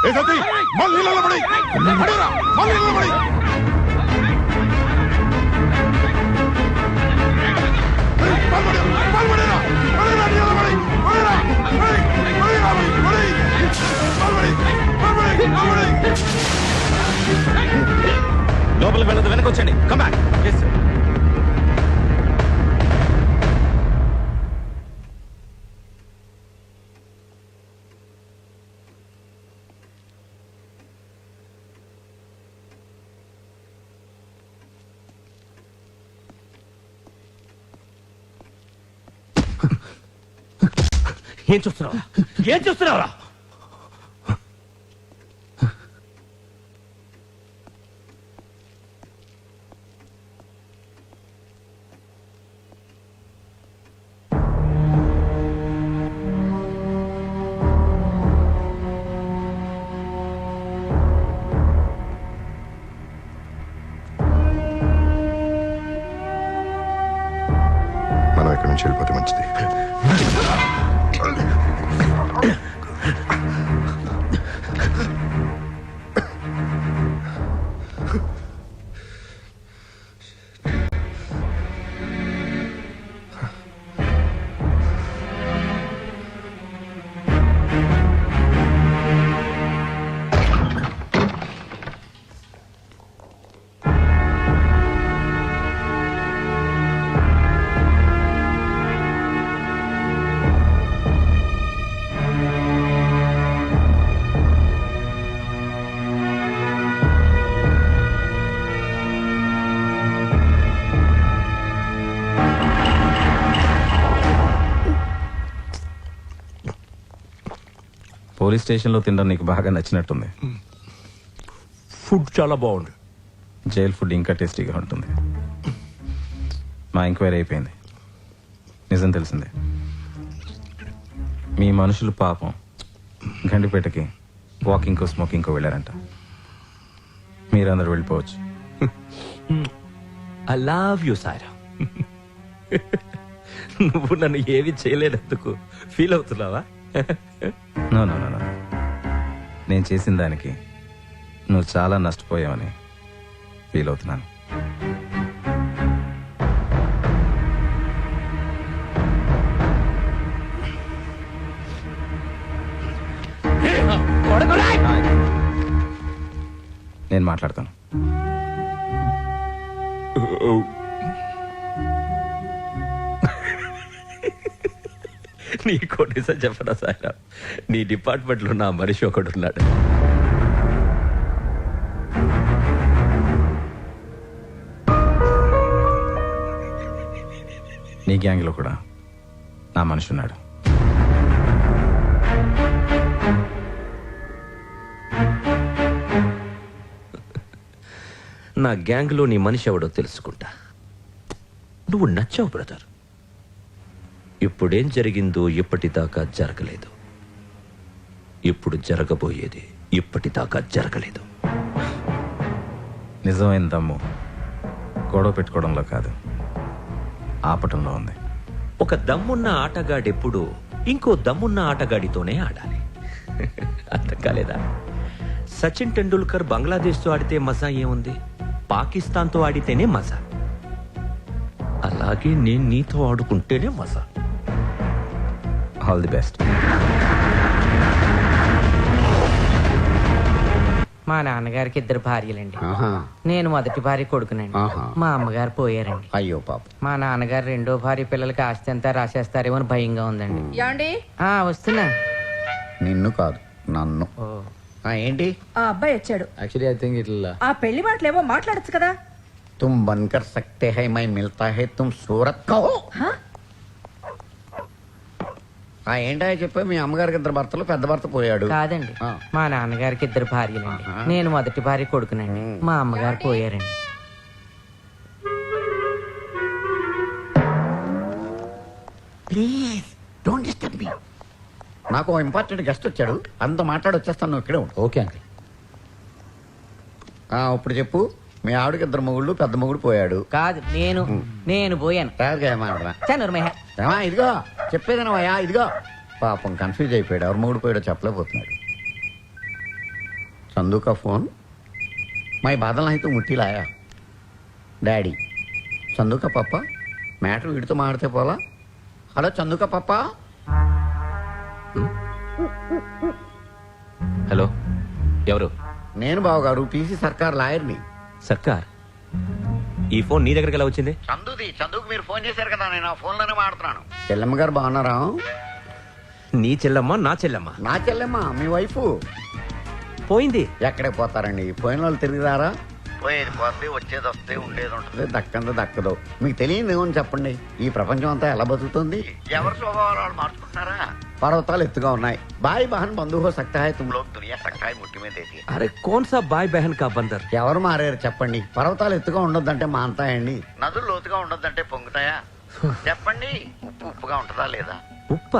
A Sati, mall నీళ్ళలో పడి. పడేరా, మాల్ నీళ్ళలో పడి. వెనక్కి వచ్చండి. Come back. ఏం చూస్తున్నావురా? మనం ఇక్కడి నుంచి వెళ్ళిపోతే మంచిది. పోలీస్ స్టేషన్లో తినడం నీకు బాగా నచ్చినట్టుంది. ఫుడ్ చాలా బాగుంది. జైల్ ఫుడ్ ఇంకా టేస్టీగా ఉంటుంది. మా ఎంక్వైరీ అయిపోయింది. నిజం తెలిసిందే. మీ మనుషులు పాపం గండిపేటకి వాకింగ్కో స్మోకింగ్కో వెళ్ళారంట. మీరందరూ వెళ్ళిపోవచ్చు. I love you Saira. నువ్వు నన్ను ఏమి చేయలేనందుకు ఫీల్ అవుతున్నావా? No no no. నేను చేసిన దానికి నువ్వు చాలా నష్టపోయావని ఫీల్ అవుతున్నాను. నేను మాట్లాడతాను. నీకో నిజం చెప్పనా సాయిరా, నీ డిపార్ట్మెంట్లో నా మనిషి ఒకడున్నాడు. నీ గ్యాంగ్లో కూడా నా మనిషి ఉన్నాడు. నా గ్యాంగ్లో నీ మనిషి ఎవడో తెలుసుకుంటా. నువ్వు నచ్చావు బ్రదర్. ఇప్పుడేం జరిగిందో ఇప్పటిదాకా జరగలేదు. ఇప్పుడు జరగబోయేది ఇప్పటిదాకా జరగలేదు. నిజమైన దమ్ము గొడవ పెట్టుకోవడంలో కాదు, ఆపటంలో ఉంది. ఒక దమ్మున్న ఆటగాడెప్పుడు ఇంకో దమ్మున్న ఆటగాడితోనే ఆడాలి. అర్థం కాలేదా? సచిన్ టెండూల్కర్ బంగ్లాదేశ్తో ఆడితే మజా ఏముంది? పాకిస్తాన్తో ఆడితేనే మజా. అలాగే నేను నీతో ఆడుకుంటేనే మజా. All the best. మా నాన్నగారికి 2 భార్యలండి. నేను మొదటి భార్య కొడుకునండి. మా అమ్మగారు పోయారండి. అయ్యో పాప. మా నాన్నగారు 2వ భార్య పిల్లలకి ఆస్తి అంతా రాసేస్తారేమో అని భయంగా ఉందండి. వస్తున్నా. నిన్ను కాదు, నన్ను. ఏంటి? ఆ అబ్బాయి వచ్చాడు. యాక్చువల్లీ ఐ థింక్ ఇట్లా ఆ పెళ్లి మాటలేమో మాట్లాడచ్చు కదా. तुम बनकर सकते हैं मैं मिलता है तुम सूरत का हो. ఏంటో చెప్పే మీ అమ్మగారికి 2 భర్తలు, పెద్ద భర్త పోయాడు. కాదండి, మా నాన్నగారికి 2 భార్యలండి. నేను మొదటి భార్య కొడుకునండి. మా అమ్మగారు పోయారండి. Please don't disturb me. నాకు ఇంపార్టెంట్ గెస్ట్ వచ్చాడు, అంత మాట్లాడి వచ్చేస్తాను. నువ్వు ఇక్కడే ఉండు. ఓకే అండి. ఇప్పుడు చెప్పు. మీ ఆవిడకి 2 మొగుళ్ళు, పెద్ద మొగుడు పోయాడు. కాదు, నేను పోయాను. ఇదిగో చెప్పేదనవయ్యా. ఇదిగో పాపం కన్ఫ్యూజ్ అయిపోయాడు. ఎవరు మొగుడు పోయాడో చెప్పలేకపోతున్నాడు. చందు కా ఫోన్. మై బాధలు అయితే ముట్టి లాయా డాడీ. చందు కా పప్ప మ్యాటర్ వీడితో మాడితే పోలా. హలో చందు కా పప్ప. హలో, ఎవరు? నేను బావగారు, పీసీ సర్కార్ లాయర్ని. సర్కార్ ఈ ఫోన్ నీ దగ్గరికి ఎలా వచ్చింది? చందుకు మీరు ఫోన్ చేశారు కదా, నేను ఆ ఫోన్లోనే మాడుతున్నాను. చెల్లెమ్మ గారు బాగున్నారా? నీ చెల్లెమ్మ నా చెల్లెమ్మ? నా చెల్లెమ్మ మీ వైఫ్ పోయింది. ఎక్కడికి పోతారండి, పోయిన వాళ్ళు తిరిగిరారా? పోయేది పోతే వచ్చేది వస్తే ఉండేది ఉంటుంది, దక్కంది దక్కదు. మీకు తెలియదు ఏమని చెప్పండి, ఈ ప్రపంచం అంతా ఎలా బతుకుతుంది? ఎవరి స్వభావాలు వాళ్ళు మార్చుకుంటున్నారా? పర్వతాలు ఎత్తుగా ఉన్నాయి. బాయ్ బహన్ బంధు హో సక్తా హై, తుమ్ లోగ్ దునియా సక్తా హై ముట్టి మీద దేతి. అరే కౌన్ సా బాయ్ బహన్ కా బందర్? ఎవరు మారారు చెప్పండి? పర్వతాలు ఎత్తుగా ఉండొద్దంటే మానతాయండి, నదులు లోతుగా ఉండొద్దంటే పొంగుతాయా? చెప్పండి, ఉప్పు ఉప్పుగా ఉంటుందా లేదా? ఉప్ప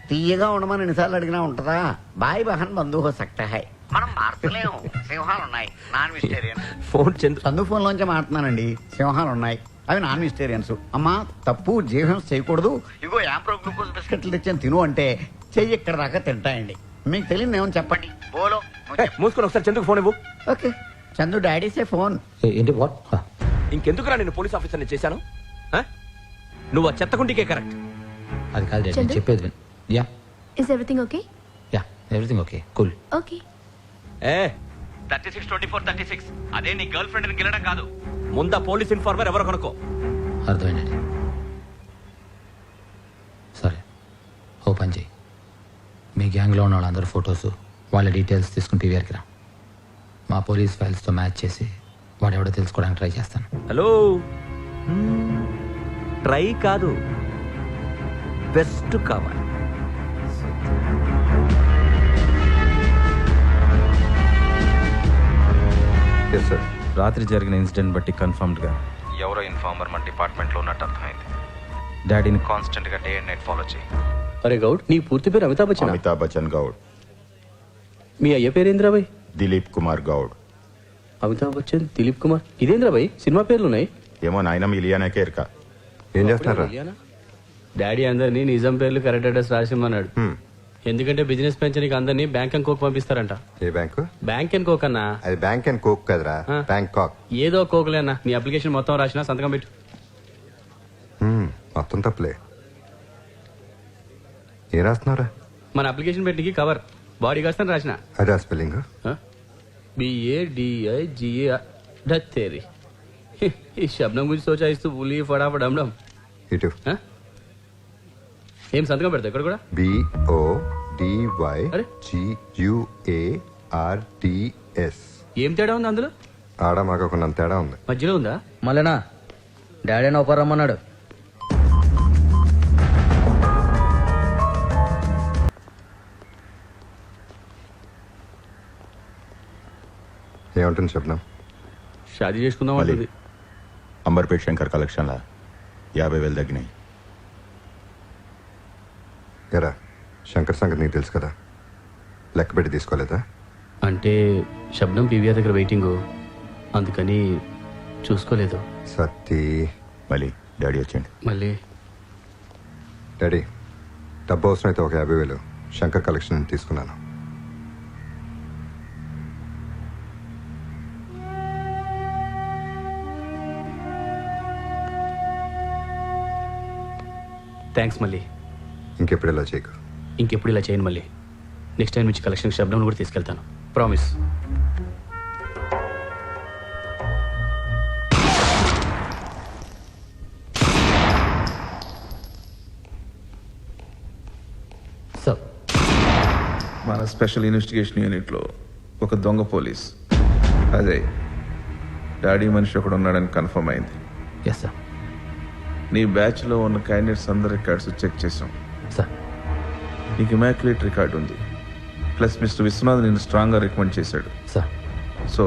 తీయగా ఉండమని ఎన్నిసార్లు అడిగినా ఉంటుందా? బాయ్ బహన్ బంధు హో సక్తా హై. మనం మార్చలేము. సింహాలు ఉన్నాయి, non vegetarian. Phone Chandu phone లోంచి మాట్లాడుతున్నానండి. సింహాలు ఉన్నాయి, అవి నాన్ వెజిటేరియన్స్. అమ్మా తప్పు, జీవహింస చేయకూడదు. ఇగో యాంప్రో గ్లూకోజ్ బిస్కెట్లు తెచ్చాను తిను అంటే చెయ్యి ఇక్కడ దాకా తింటాయండి. మీకు తెలియదు ఏమని చెప్పండి. బోలో మూసుకొని ఒకసారి చందుకు ఫోన్ ఇవ్వు. ఓకే చందు డాడీ సే ఫోన్. ఏంటి వాట్? ఇంకెందుకురా నేను పోలీస్ ఆఫీసర్ని చేశాను? నువ్వు ఆ చెత్తకుంటికే కరెక్ట్. అది కాదు డాడీ, నేను చెప్పేది విను. Yeah is everything okay? Yeah everything okay, cool. Okay. 362436 అదే నీ గర్ల్ ఫ్రెండ్ గెలడం కాదు. ముందా పోలీస్ ఇన్ఫార్మర్ ఎవరు కనుక్కో. అర్థమైందండి. సరే ఓ పని చేయి, మీ గ్యాంగ్లో ఉన్న వాళ్ళందరూ ఫొటోస్ వాళ్ళ డీటెయిల్స్ తీసుకుని టీవీఆర్కి రా. మా పోలీస్ ఫైల్స్తో మ్యాచ్ చేసి వాడెవడో తెలుసుకోవడానికి ట్రై చేస్తాను. హలో, ట్రై కాదు, బెస్ట్ కావాలి. రాత్రి జరిగిన ఇన్సిడెంట్ బట్టి కన్ఫర్మ్డ్గా ఎవరో ఇన్ఫార్మర్ మన డిపార్ట్మెంట్లో ఉన్నట్టు అర్థమైంది. డాడీని కాన్స్టెంట్గా డే అండ్ నైట్ ఫాలో చేయి. అరే గౌడ్, నీ పూర్తి పేరు అమితాబ్ బచ్చన్? అమితాబ్ బచ్చన్ గౌడ్. మీ అయ్య పేరేంద్రాబాయ్? దిలీప్ కుమార్ గౌడ్. అమితాబ్ బచ్చన్, దిలీప్ కుమార్, ఇదేంద్రాబాయ్ సినిమా పేర్లు ఉన్నాయి. ఏమో నాయన ఇలియానాకే ఎరక. ఏం చేస్తున్నారా? డాడీ అందరినీ నిజం పేర్లు కరెక్ట్ అడ్రస్ రాసిమ్మన్నాడు. ఎందుకంటే బిజినెస్ పెంచడానికి అందరినీ బ్యాంక్ అండ్ కోక్ పంపిస్తారంట. ఏ బ్యాంకు? బ్యాంక్ అండ్ కోక్ అన్నా. అది బ్యాంక్ అండ్ కోక్ కదరా, బ్యాంకాక్. ఏదో కోక్లే అన్నా. నీ అప్లికేషన్ మొత్తం రాసినా సంతకం పెట్టు. మొత్తం తప్పలే. ఏం రాస్తున్నారా? మన అప్లికేషన్ పెట్టికి కవర్ బాడీ గార్డ్స్ అని రాసిన. అదే స్పెల్లింగ్? BADIGA డత్తేరి. ఈ శబ్దం గురించి సోచాయిస్తూ పులి ఫటాఫట్ అమ్మడం. ఇటు ఏం సంతకం పెడతా ఇక్కడ కూడా? BODYGUARDS. ఏం తేడా ఉంది అందులో? ఆడ మాకు తేడా ఉంది. మధ్యలో ఉందా? మళ్ళీనా డాడీ నవ్వరమ్మన్నాడు. ఏమంటుంది చెప్పినా? షాదీ చేసుకుందాం అంటుంది. అంబర్పేట్ శంకర్ కలెక్షన్లా 50,000 తగ్గినాయి. ఎరా శంకర్ సంగతి నీకు తెలుసు కదా, లెక్క పెట్టి తీసుకోలేదా? అంటే శబ్దం పీవీఆర్ దగ్గర వెయిటింగ్, అందుకని చూసుకోలేదు. సత్తి మళ్ళీ డాడీ వచ్చండి. మళ్ళీ డాడీ డబ్బు అవసరం అయితే ఒక 50,000 శంకర్ కలెక్షన్ తీసుకున్నాను. థ్యాంక్స్ మళ్ళీ. ఇంకెప్పుడు ఇలా చేయకు. ఇంకెప్పుడు ఇలా చేయను మళ్ళీ. నెక్స్ట్ టైం నుంచి కలెక్షన్ శబ్దం కూడా తీసుకెళ్తాను, ప్రామిస్. మన స్పెషల్ ఇన్వెస్టిగేషన్ యూనిట్లో ఒక దొంగ పోలీస్ అజయ్ డాడీ మనిషి ఒకడు ఉన్నాడని కన్ఫర్మ్ అయింది. Yes sir. నీ బ్యాచ్లో ఉన్న క్యాండిడేట్స్ అందరి రికార్డ్స్ చెక్ చేసాం సార్. నీకు ఇమాక్యులేట్ రికార్డ్ ఉంది, ప్లస్ మిస్టర్ విశ్వనాథ్ నేను స్ట్రాంగ్గా రికమెండ్ చేశాడు సార్. సో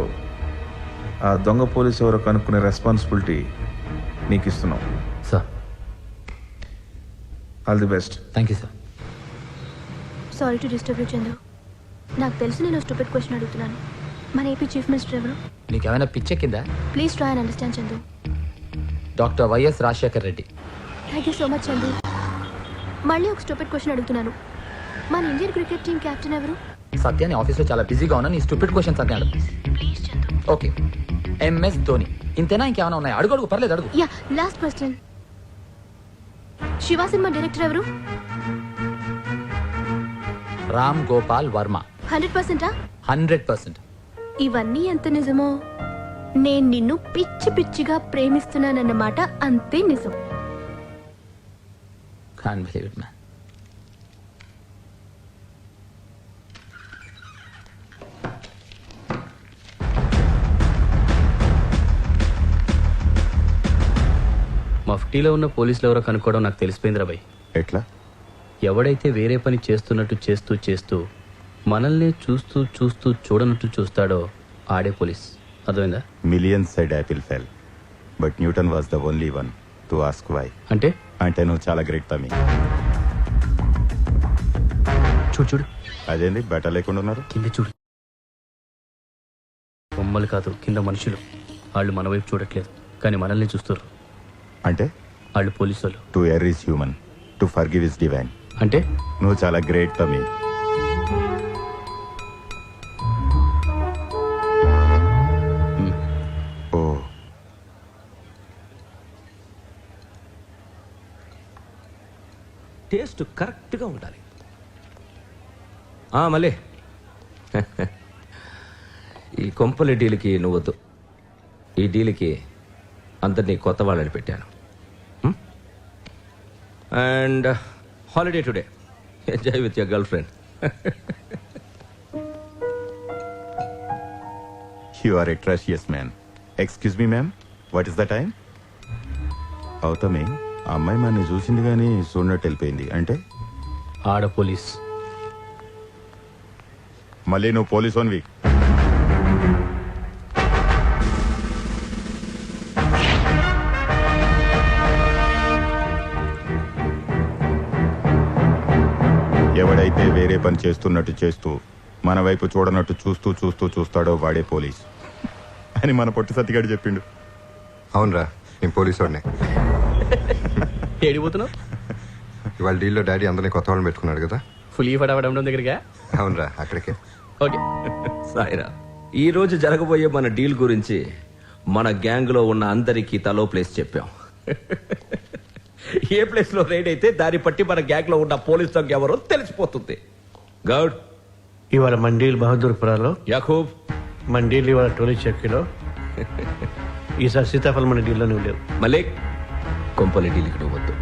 ఆ దొంగ పోలీస్ ఎవరో కనుక్కునే రెస్పాన్సిబిలిటీ నీకు ఇస్తున్నాం sir. All the best. Thank you sir. Sorry to disturb you Chandu. నాకు తెలిసి నేను స్టూపిడ్ క్వశ్చన్ అడుగుతున్నాను. మన ఏపీ చీఫ్ మినిస్టర్ ఎవరు? నీకేమైనా పిచ్చెక్కిందా? Please try and understand Chandu. Doctor YS Rajasekhar Reddy. Thank you so much Chandu. మళ్ళీ ఒక స్టూపిడ్ క్వశ్చన్ అడుగుతున్నాను. మన ఇండియన్ క్రికెట్ టీం కెప్టెన్ ఎవరు? సత్యాన్ని ఆఫీస్లో చాలా బిజీగా ఉన్నా నీ స్టూపిడ్ క్వశ్చన్స్ అన్నీ అడుగు. Please Chandu. Okay, MS Dhoni. ఇంతేనా, ఇంకేమైనా ఉన్నాయి? అడుగు అడుగు, పర్లేదు అడుగు. Yeah, last question. Shiva cinema director ఎవరు? రామ్ గోపాల్ వర్మ. 100%? 100%. ఇవన్నీ ఎంత నిజమో నేను నిన్ను పిచ్చి పిచ్చిగా ప్రేమిస్తున్నానన్నమాట అంతే నిజం. Can't believe it, man. మఫ్టీలో ఉన్న పోలీసులు ఎవరో కనుక్కోవడం నాకు తెలిసిపోయిందిరా భయ్. ఎట్లా? ఎవడైతే వేరే పని చేస్తున్నట్టు చేస్తూ చేస్తూ మనల్ని చూస్తూ చూస్తూ చూడనట్టు చూస్తాడో ఆడే పోలీస్. అర్థమైందా? Millions said apple fell, but Newton was the only one to ask why. అంటే నువ్వు చాలా గ్రేట్ తమ్మి. చూడు చూడు, అదేంది బట్ట లేకుండా ఉన్నారు? కింద చూడు, బొమ్మలు కాదు కింద మనుషులు. వాళ్ళు మన వైపు చూడట్లేదు కానీ మనల్ని చూస్తారు. అంటే వాళ్ళు పోలీసు వాళ్ళు. To err is human, to forgive is divine. అంటే నువ్వు చాలా గ్రేట్ తమ్మి. ఓ టేస్ట్ కరెక్ట్గా ఉండాలి. మళ్ళీ ఈ కొంపలి డీల్కి నువ్వద్దు. ఈ డీల్కి అందరినీ కొత్త వాళ్ళని పెట్టాను. And holiday today, enjoy with your girl friend. You are a atrocious man. Excuse me, ma'am. What is the time? అవుతామే, ఆ అమ్మాయి మన చూసింది కానీ చూడనట్టు వెళ్ళిపోయింది. అంటే ఆడ పోలీస్. మళ్ళీ నువ్వు పోలీస్ ఓన్వి. ఎవడైతే వేరే పని చేస్తున్నట్టు చేస్తూ మన వైపు చూడనట్టు చూస్తూ చూస్తూ చూస్తాడో వాడే పోలీస్ అని మన పొట్టి సత్తిగాడు చెప్పిండు. అవునరా, నేను పోలీసు వాడిని. ఏడిపోతున్నావు? ఇవాళ డీల్లో డాడీ అందరినీ కొత్త వాళ్ళని పెట్టుకున్నాడు కదా. ఫుల్ ఫటాఫటం దగ్గరగా. అవునరా, అక్కడికే. ఓకే సాయిరా, ఈ రోజు జరగబోయే మన డీల్ గురించి మన గ్యాంగ్ లో ఉన్న అందరికీ తలో ప్లేస్ చెప్పాం. ఏ ప్లేస్ లో రైడ్ అయితే దాన్ని బట్టి మన గ్యాంగ్ లో ఉన్న పోలీస్ దొంగ ఎవరో తెలిసిపోతుంది. గౌడ్, ఇవాళ మండీల్ బహదూర్పురాలో, యాకూబ్ మండీల్ ఇవాళ టోలీ చక్కిలో, ఈసారి సీతాఫల్ మన డీల్లో నువ్వు లేవు. మలిక్, కొంపలి డీల్కి నువ్వు వద్దు.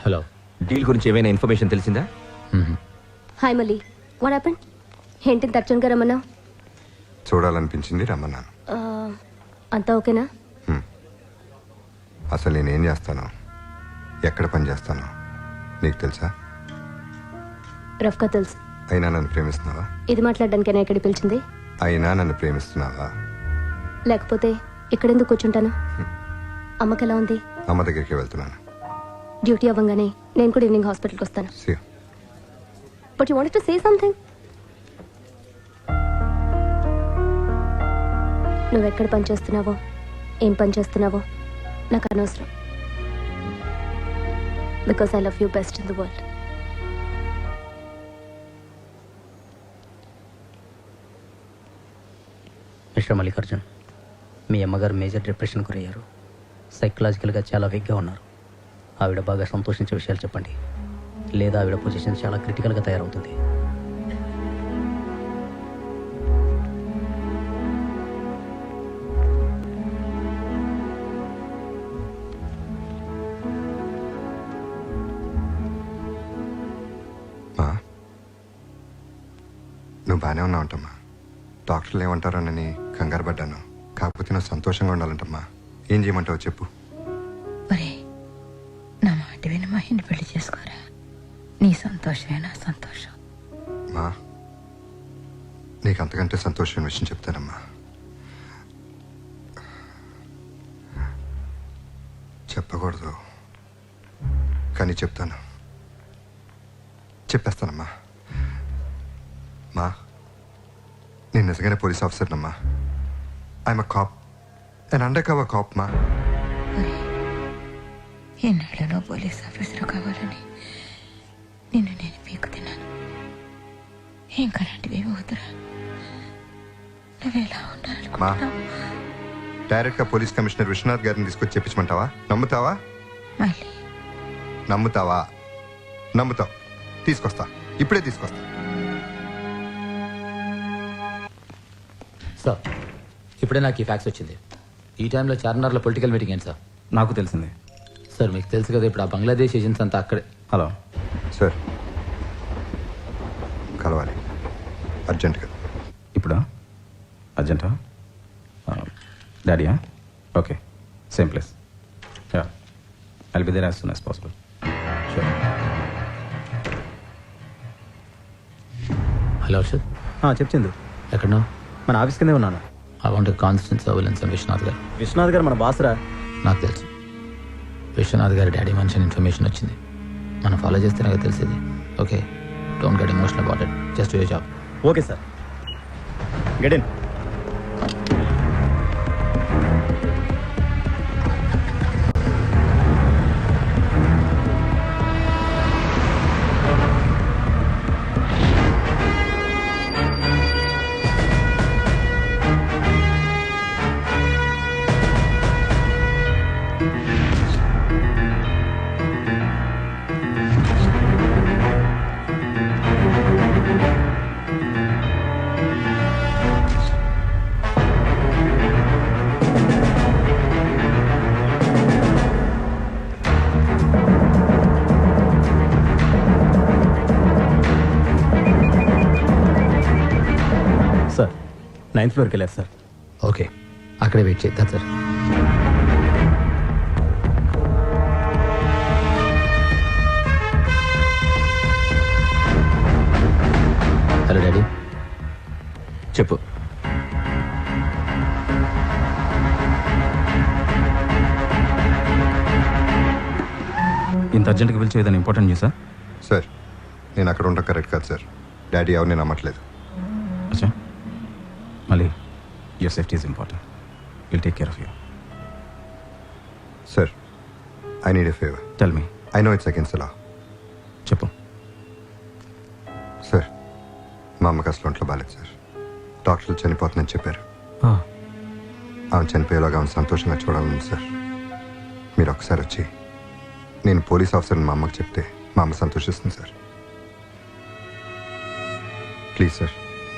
హలో, డీల్ గురించి ఏమైనా ఇన్ఫర్మేషన్ తెలిసిందా? హాయ్ మళ్ళీ, వాట్ హ్యాపెన్? ఏంటి తర్జన్గా రమ్మన్నా? చూడాలనిపించింది, రమ్మన్నాను. అంతా ఓకేనా? అసలు నేనేం చేస్తాను, ఎక్కడ పని చేస్తాను నీకు తెలుసా? రఫ్గా తెలుసు. అయినా నన్ను ప్రేమిస్తున్నావా? ఇది మాట్లాడడానికైనా ఇక్కడ పిలిచింది? అయినా నన్ను ప్రేమిస్తున్నావా? లేకపోతే ఇక్కడెందుకు కూర్చుంటాను? అమ్మకి ఎలా ఉంది? అమ్మ దగ్గరికి వెళ్తున్నాను. డ్యూటీ అవ్వగానే నేను కూడా ఈవినింగ్ హాస్పిటల్కి వస్తాను. See you. But you wanted to say something. నువ్వెక్కడ పని చేస్తున్నావో, ఏం పని చేస్తున్నావో నాకు అనవసరం. Because I love you best in the world. Mister Mallikarjun, మీ అమ్మగారు మేజర్ డిప్రెషన్ గురయ్యారు. సైకలాజికల్గా చాలా వీక్గా ఉన్నారు. ఆవిడ బాగా సంతోషించే విషయాలు చెప్పండి, లేదా ఆవిడ పొజిషన్ చాలా క్రిటికల్గా తయారవుతుంది. నువ్వు బాగానే ఉన్నావు అంటమ్మా. డాక్టర్లు ఏమంటారోనని కంగారు పడ్డాను. కాకపోతే నువ్వు సంతోషంగా ఉండాలంటమ్మా. ఏం చేయమంటావు చెప్పు. నా మాట విని మా ఇంటి పెళ్లి చేసుకోరా. నీ సంతోషమే నా సంతోషం. మా నీకు అంతకంటే సంతోషమైన విషయం చెప్తానమ్మా. చెప్పకూడదు కానీ చెప్తాను. చెప్పేస్తానమ్మా. మా నేను నిజంగానే పోలీస్ ఆఫీసర్నమ్మా. I'm a cop, and undercover cop మా. ఎన్నాళ్ళలో పోలీస్ ఆఫీసర్ కావాలని నిన్ను నేను పీకు తిన్నాను. ఇంకా అలాంటివి వద్దురా. నువ్వెలా మా డైరెక్ట్గా పోలీస్ కమిషనర్ విశ్వనాథ్ గారిని తీసుకొచ్చి చెప్పించమంటావా? నమ్ముతావా? మళ్ళీ నమ్ముతావా? నమ్ముతావు. తీసుకొస్తా, ఇప్పుడే తీసుకొస్తా. సార్ ఇప్పుడే నాకు ఈ ఫ్యాక్స్ వచ్చింది. ఈ టైంలో చార్మినార్లో పొలిటికల్ మీటింగ్ ఏంటి సార్? నాకు తెలిసింది సార్. మీకు తెలుసు కదా ఇప్పుడు ఆ బంగ్లాదేశ్ ఏజెంట్స్ అంతా అక్కడే. హలో సార్, కలవాలి అర్జెంటుగా. ఇప్పుడా? అర్జెంటా? డాడీయా? Okay, same place. I'll be there as soon as possible. Sure. Hello Arshad. చెప్పింది ఎక్కడన్నా? మన ఆఫీస్ కిందే ఉన్నాను. I want constant surveillance Viswanath గారు. విశ్వనాథ్ గారు మన బాసురా? నాకు తెలుసు. విశ్వనాథ్ గారి డాడీ మనిషి ఇన్ఫర్మేషన్ వచ్చింది. మనం ఫాలో చేస్తే నాకు తెలిసేది. Okay, don't get emotional about it, just do your job. Okay sir, get in. Sir 9th ఫ్లోర్కి వెళ్ళారు సార్. ఓకే, అక్కడే వెయిట్ చేద్దాం సార్. Hello daddy. చెప్పు. ఇంత అర్జెంట్గా పిలిచి ఏదైనా ఇంపార్టెంట్ న్యూసా? సార్, నేను అక్కడ ఉండడం కరెక్ట్ కాదు సార్. డాడీ ఎవరిని నమ్మట్లేదు. అచ్చా, మళ్ళీ your safety is important. Will take care of you. Sir, I need a favour. Tell me. I know it's against the law. చెప్పు. సార్, మా అమ్మకి అసలు ఒంట్లో బాగాలేదు సార్. డాక్టర్లు చనిపోతుందని చెప్పారు. ఆమె చనిపోయేలాగా ఆమె సంతోషంగా చూడాలని సార్. మీరు ఒకసారి వచ్చి నేను పోలీస్ ఆఫీసర్ని మా అమ్మకి చెప్తే మా అమ్మ సంతోషిస్తుంది సార్. ప్లీజ్ సార్,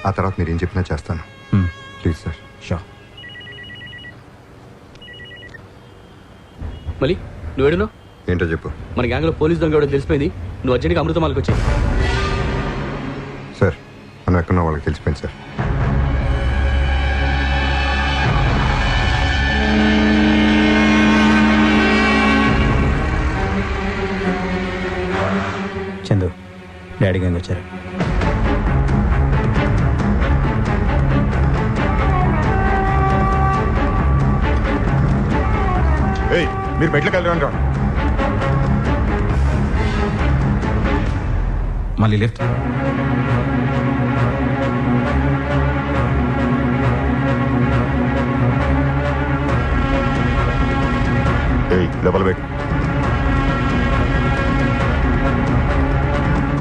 ఆ తర్వాత మీరు ఏం చెప్పినా చేస్తాను. Please sir. షూర్. మళ్ళీ నువ్వు ఏడున్నావు? ఏంటో చెప్పు. మన గ్యాంగ్లో పోలీస్ దొంగ ఎవడో తెలిసిపోయింది. నువ్వు అర్జెంట్గా అమృతమాలకు వచ్చాయి. సార్, మనం ఎక్కడున్నా వాళ్ళకి తెలిసిపోయింది సార్. చందు, డాడీ గ్యాంగ్ వచ్చారు. మీరు బయటకు వెళ్ళండి రా. మళ్ళీ లిఫ్ట్. లోపల పెట్టు.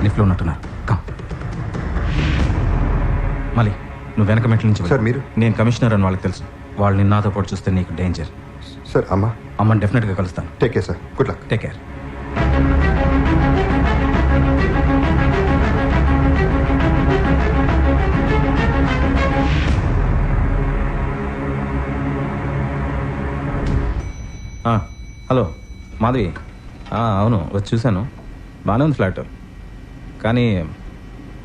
లిఫ్ట్లో ఉన్నట్టున్నారు. కమ్. మళ్ళీ నువ్వు వెనక మెట్ల నుంచి సార్. మీరు? నేను కమిషనర్ అని వాళ్ళకి తెలుసు. వాళ్ళు నాతో పాటు చూస్తే నీకు డేంజర్. సార్, అమ్మని డెఫినెట్గా కలుస్తాను. Take care sir. Good luck. Take care. Hello Madhavi. అవును, వచ్చి చూశాను. బాగానే ఉంది ఫ్లాట్, కానీ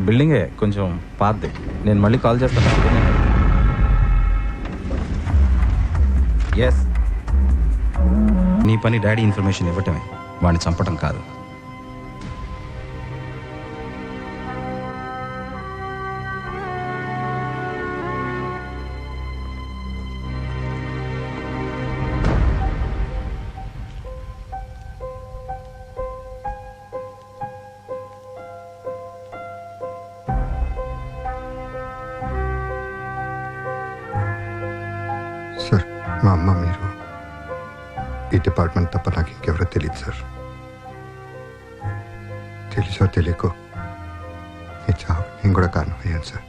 బిల్డింగే కొంచెం పాతది. నేను మళ్ళీ కాల్ చేస్తాను. ఎస్, నీ పని డాడీ ఇన్ఫర్మేషన్ ఇవ్వటమే, వాడిని చంపటం కాదు. సార్, మా అమ్మ మీరు ఈ డిపార్ట్మెంట్ తప్ప నాకు ఇంకెవరో తెలియదు సార్. తెలుసో తెలియకో ఈ చావు నేను కూడా కారణం అయ్యాను sir.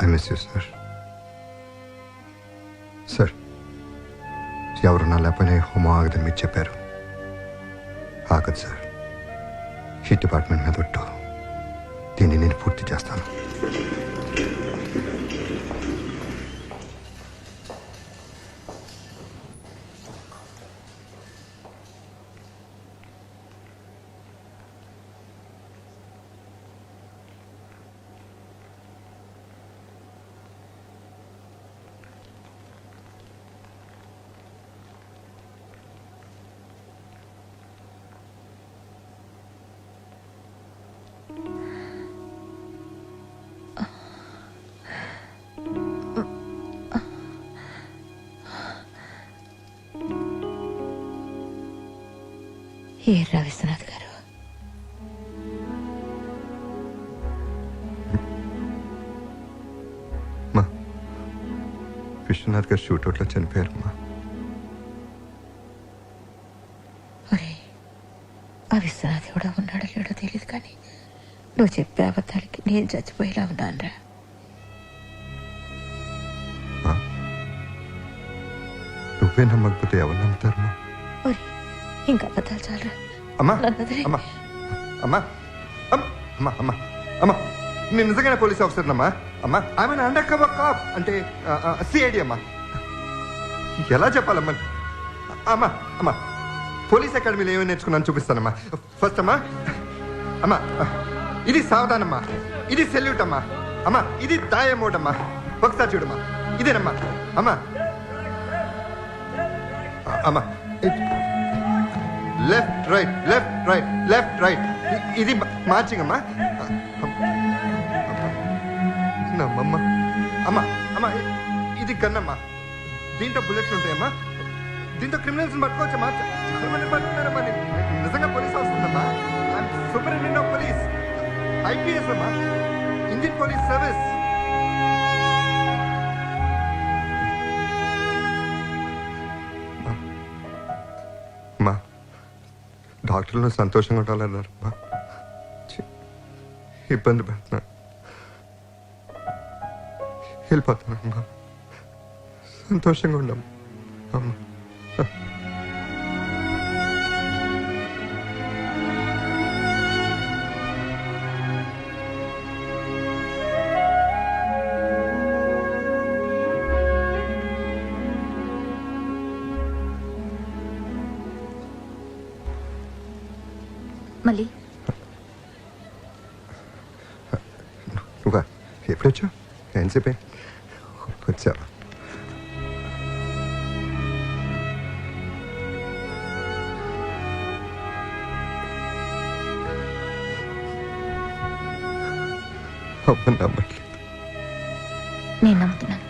I miss you sir. Sir, ఎవరున్నా లేకపోయినా హోమో ఆగదని మీరు చెప్పారు. ఆగదు సార్. ఈ డిపార్ట్మెంట్ మీద ఒట్టు. దీన్ని నేను పూర్తి చేస్తాను. ఏర్రా విశ్వనాథ్ గారు, విశ్వనాథ్ గారు షూట్అవుట్లో చనిపోయారమ్మా. ఒరే, ఆ విశ్వనాథ్ కూడా ఉన్నాడో లేడో తెలియదు, కానీ నువ్వు చెప్పే అబద్ధాలకి నేను చచ్చిపోయేలా ఉన్నానురా. నువ్వే నమ్మకపోతే ఎవరు నమ్ముతారమ్మా? ఒరే, ఇంకా అబద్ధాలు చాలరా. అమ్మా అమ్మా అమ్మా అమ్మా అమ్మా అమ్మా నేను నిజంగానే పోలీస్ ఆఫీసర్ అమ్మా. అమ్మా ఆమె అండర్ కవర్ కాప్ అంటే సిఐడి అమ్మా. ఎలా చెప్పాలమ్మా? అమ్మా అమ్మా పోలీస్ అకాడమీలో ఏమేమి నేర్చుకున్నాను చూపిస్తానమ్మా. ఫస్ట్ అమ్మా అమ్మా ఇది సావధానమ్మా, ఇది సెల్యూట్ అమ్మా. అమ్మా ఇది దాయ మోడ్ అమ్మా. ఒకసారి చూడమ్మా, ఇదేనమ్మా. అమ్మా అమ్మా left right left right left right ఇది మార్చింగ్ అమ్మా. నమ్మమ్మా. అమ్మా అమ్మా ఇది గన్నమ్మా. దీంట్లో బుల్లెట్స్ ఉంటాయమ్మా. దీంతో క్రిమినల్స్ పట్టుకోవచ్చమ్మా. చాలా మంది పట్టుకున్నారమ్మా. నిజంగా పోలీస్ ఆఫీసర్ అమ్మా. I'm superintendent of police, IPS అమ్మా, ఇండియన్ పోలీస్ సర్వీస్. అమ్మా డాక్టర్లు సంతోషంగా ఉండాలన్నారు. ఇబ్బంది పెడుతున్నా, వెళ్ళిపోతున్నామ్మా. సంతోషంగా ఉండమ్మా. అమ్మా మళ్ళీ నువ్వా ఎప్పుడొచ్చావు? ఎంతసేపే వచ్చావా? అమ్మ నమ్మట్లేదు. నేను నమ్ముతున్నాను.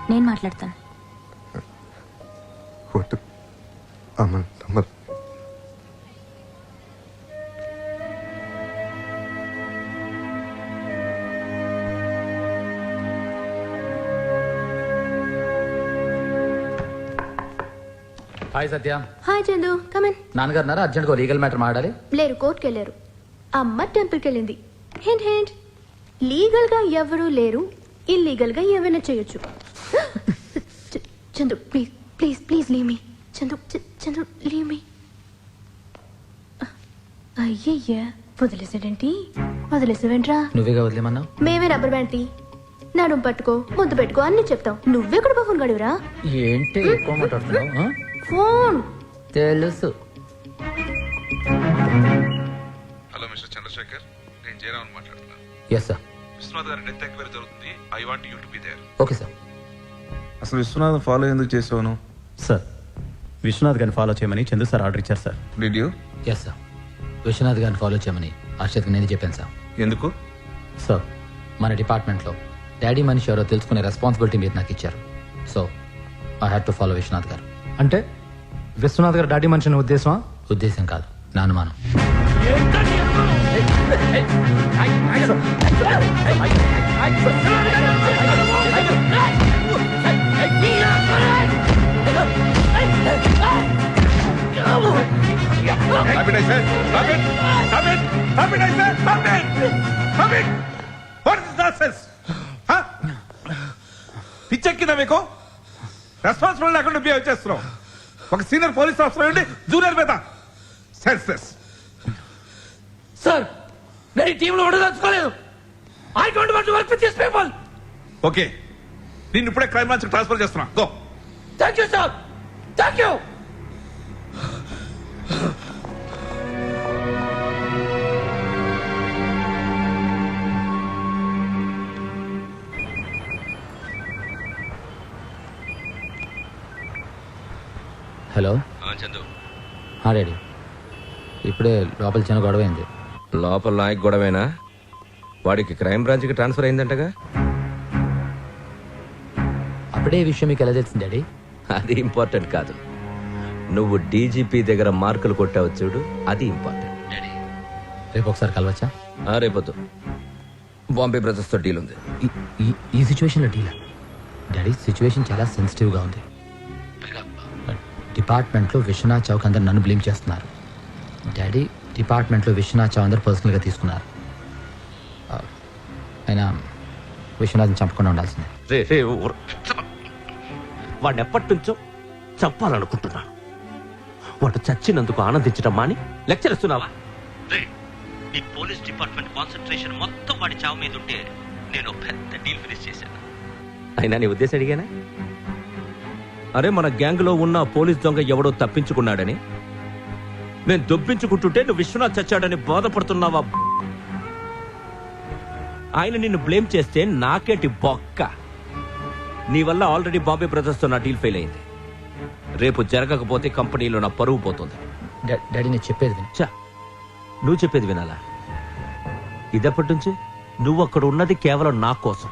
నేను మాట్లాడతాను. వద్దు అమ్మ నమ్మదు. Hi Satya. Hi Chandu, come on. నాన్నగారు ఉన్నారా? అర్జెంట్గా లీగల్ మ్యాటర్ మాట్లాడాలి. లేరు, కోర్టుకి వెళ్ళారు. అమ్మ టెంపుల్కి వెళ్ళింది. హింట్ హింట్, లీగల్ గా ఎవరూ లేరు, ఇల్లీగల్ గా ఏమైనా చేయొచ్చు. Chandu please please please leave me. Chandu Chandu leave me. అయ్యయ్యా, వదిలేసాడేంటి? వదిలేసావేంట్రా? నువ్వేగా వదిలేమన్నావు. మేమే రబ్బర్ బ్యాండ్ నడుం పట్టుకో, ముద్దు పెట్టుకో అన్ని చెప్తాం. నువ్వెక్కడ ఫోన్ గడివరా? ఏంటి ఎక్కువ మాట్లాడుతున్నావు? ఫోన్ తెలుసు. హలో మిస్టర్ చంద్రశేఖర్, నేను జయరామన్ మాట్లాడుతున్నాను. Yes sir. విశ్వనాథ్ గారి డెత్ ఎంక్వైరీ జరుగుతుంది. I want you to be there. Okay sir. అసలు విశ్వనాథ్ ఫాలో ఎందుకు చేసావు? సార్, విశ్వనాథ్ గారిని ఫాలో చేయమని చందు సార్ ఆర్డర్ ఇచ్చారు sir. Did you? Yes sir. Viswanath గారిని ఫాలో చేయమని హర్షత్కి నేను చెప్పాను సార్. ఎందుకు? సార్, మన డిపార్ట్మెంట్లో డాడీ మనిషి ఎవరో తెలుసుకునే రెస్పాన్సిబిలిటీ మీరు నాకు ఇచ్చారు. So I had to follow Viswanath garu. అంటే విశ్వనాథ్ గారు డాడీ మనిషిని ఉద్దేశమా? ఉద్దేశం కాదు, నా అనుమానం. పిచ్చెక్కిందా మీకు? రెస్పాన్సిబుల్ లేకుండా బిహేవ్ చేస్తున్నావు. ఒక సీనియర్ పోలీస్ ఆఫీసర్ ఉండి జూనియర్ మీద సెన్స్లెస్. సార్ నేను ఈ టీంలో ఉండదలుచుకోలేదు. I don't want to work with this people. Okay, నేను ఇప్పుడే క్రైమ్ బ్రాంచ్ ట్రాన్స్ఫర్ చేస్తున్నా. Go. Thank you sir, thank you. Hello Chandu. Daddy, ఇప్పుడే లోపల చిన్న గొడవ అయింది. లోపల నాయక్ గొడవేనా? వాడికి క్రైమ్ బ్రాంచ్కి ట్రాన్స్ఫర్ అయిందంటగా? అప్పుడే ఈ విషయం మీకు ఎలా తెలిసింది డాడీ? అది ఇంపార్టెంట్ కాదు. నువ్వు డీజీపీ దగ్గర మార్కులు కొట్టావు చూడు, అది ఇంపార్టెంట్. రేపు ఒకసారి కలవచ్చా? రేపొద్దు. బాంబే బ్రదర్స్తో డీల్ ఉంది. ఈ సిచ్యువేషన్లో డీలా? డాడీ, సిచ్యువేషన్ చాలా సెన్సిటివ్గా ఉంది. డిపార్ట్మెంట్లో విశ్వనాథ్ చౌక్ అందరు నన్ను బ్లేమ్ చేస్తున్నారు. డాడీ, డిపార్ట్మెంట్లో విశ్వనాథ్ చౌక్ అందరు పర్సనల్గా తీసుకున్నారు. అయినా విశ్వనాథ్ని చంపకుండా ఉండాల్సిందే. వాడిని ఎప్పటి నుంచో చంపాలనుకుంటున్నాను. వాడు చచ్చినందుకు ఆనందించడం మాని లెక్చర్ ఇస్తున్నావా? నీ పోలీస్ డిపార్ట్మెంట్ కాన్సన్ట్రేషన్ మొత్తం వాడి చావు మీద ఉంటే నేను పెద్ద డీల్ ఫినిష్ చేశాను. అయినా నీ ఉద్దేశం అడిగానా? అరే, మన గ్యాంగ్ లో ఉన్న పోలీస్ దొంగ ఎవడో తప్పించుకున్నాడని, నేను దొబ్బించుకుంటుంటే నువ్వు విశ్వనాథ్ చచ్చాడని బాధపడుతున్నావా? ఆయన నిన్ను బ్లేమ్ చేస్తే నాకేంటి బొక్క? నీ వల్ల ఆల్రెడీ బాంబే బ్రదర్స్ తో నా డీల్ ఫెయిల్ అయింది. రేపు జరగకపోతే కంపెనీలో నా పరువు పోతుంది. డాడీ, నేను చెప్పేది చా, నువ్వు చెప్పేది వినాలా? ఇదప్పటి నుంచి నువ్వు అక్కడ ఉన్నది కేవలం నా కోసం.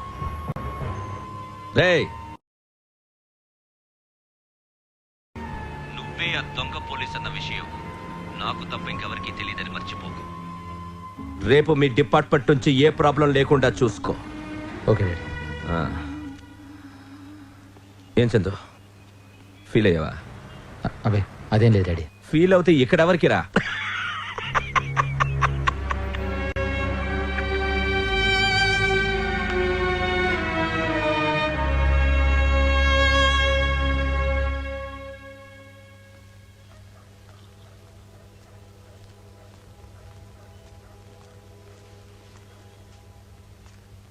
రేయ్, నువ్వే ఆ దొంగ పోలీస్ అన్న విషయం నాకు తప్ప ఇంకెవరికీ తెలియదని మర్చిపోకు. రేపు మీ డిపార్ట్మెంట్ నుంచి ఏ ప్రాబ్లం లేకుండా చూసుకో. Okay daddy. ఏం చందు, ఫీల్ అయ్యావా? అదే అదేం లేదు డాడీ. ఫీల్ అవుతే ఇక్కడెవరికి రా.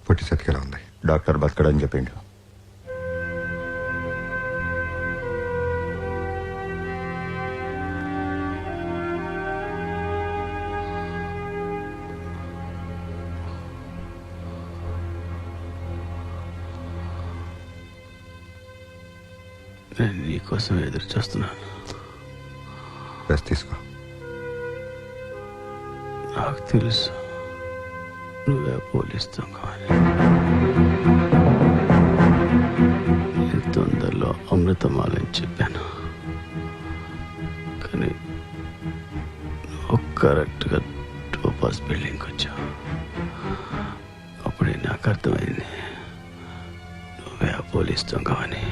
పొట్టి సతికి ఎలా ఉంది? డాక్టర్ బతకడని చెప్పిండు. నేను నీకోసం ఎదురు చూస్తున్నాను. రెస్ట్ తీసుకో. నాకు తెలుసు నువ్వే పోలీస్ దొంగవని. నేను తొందరలో అమృతమాలని చెప్పాను, కానీ నువ్వు కరెక్ట్గా టోపాస్ బిల్డింగ్కి వచ్చావు. అప్పుడే నాకు అర్థమైంది నువ్వే ఆ పోలీస్ దొంగవని.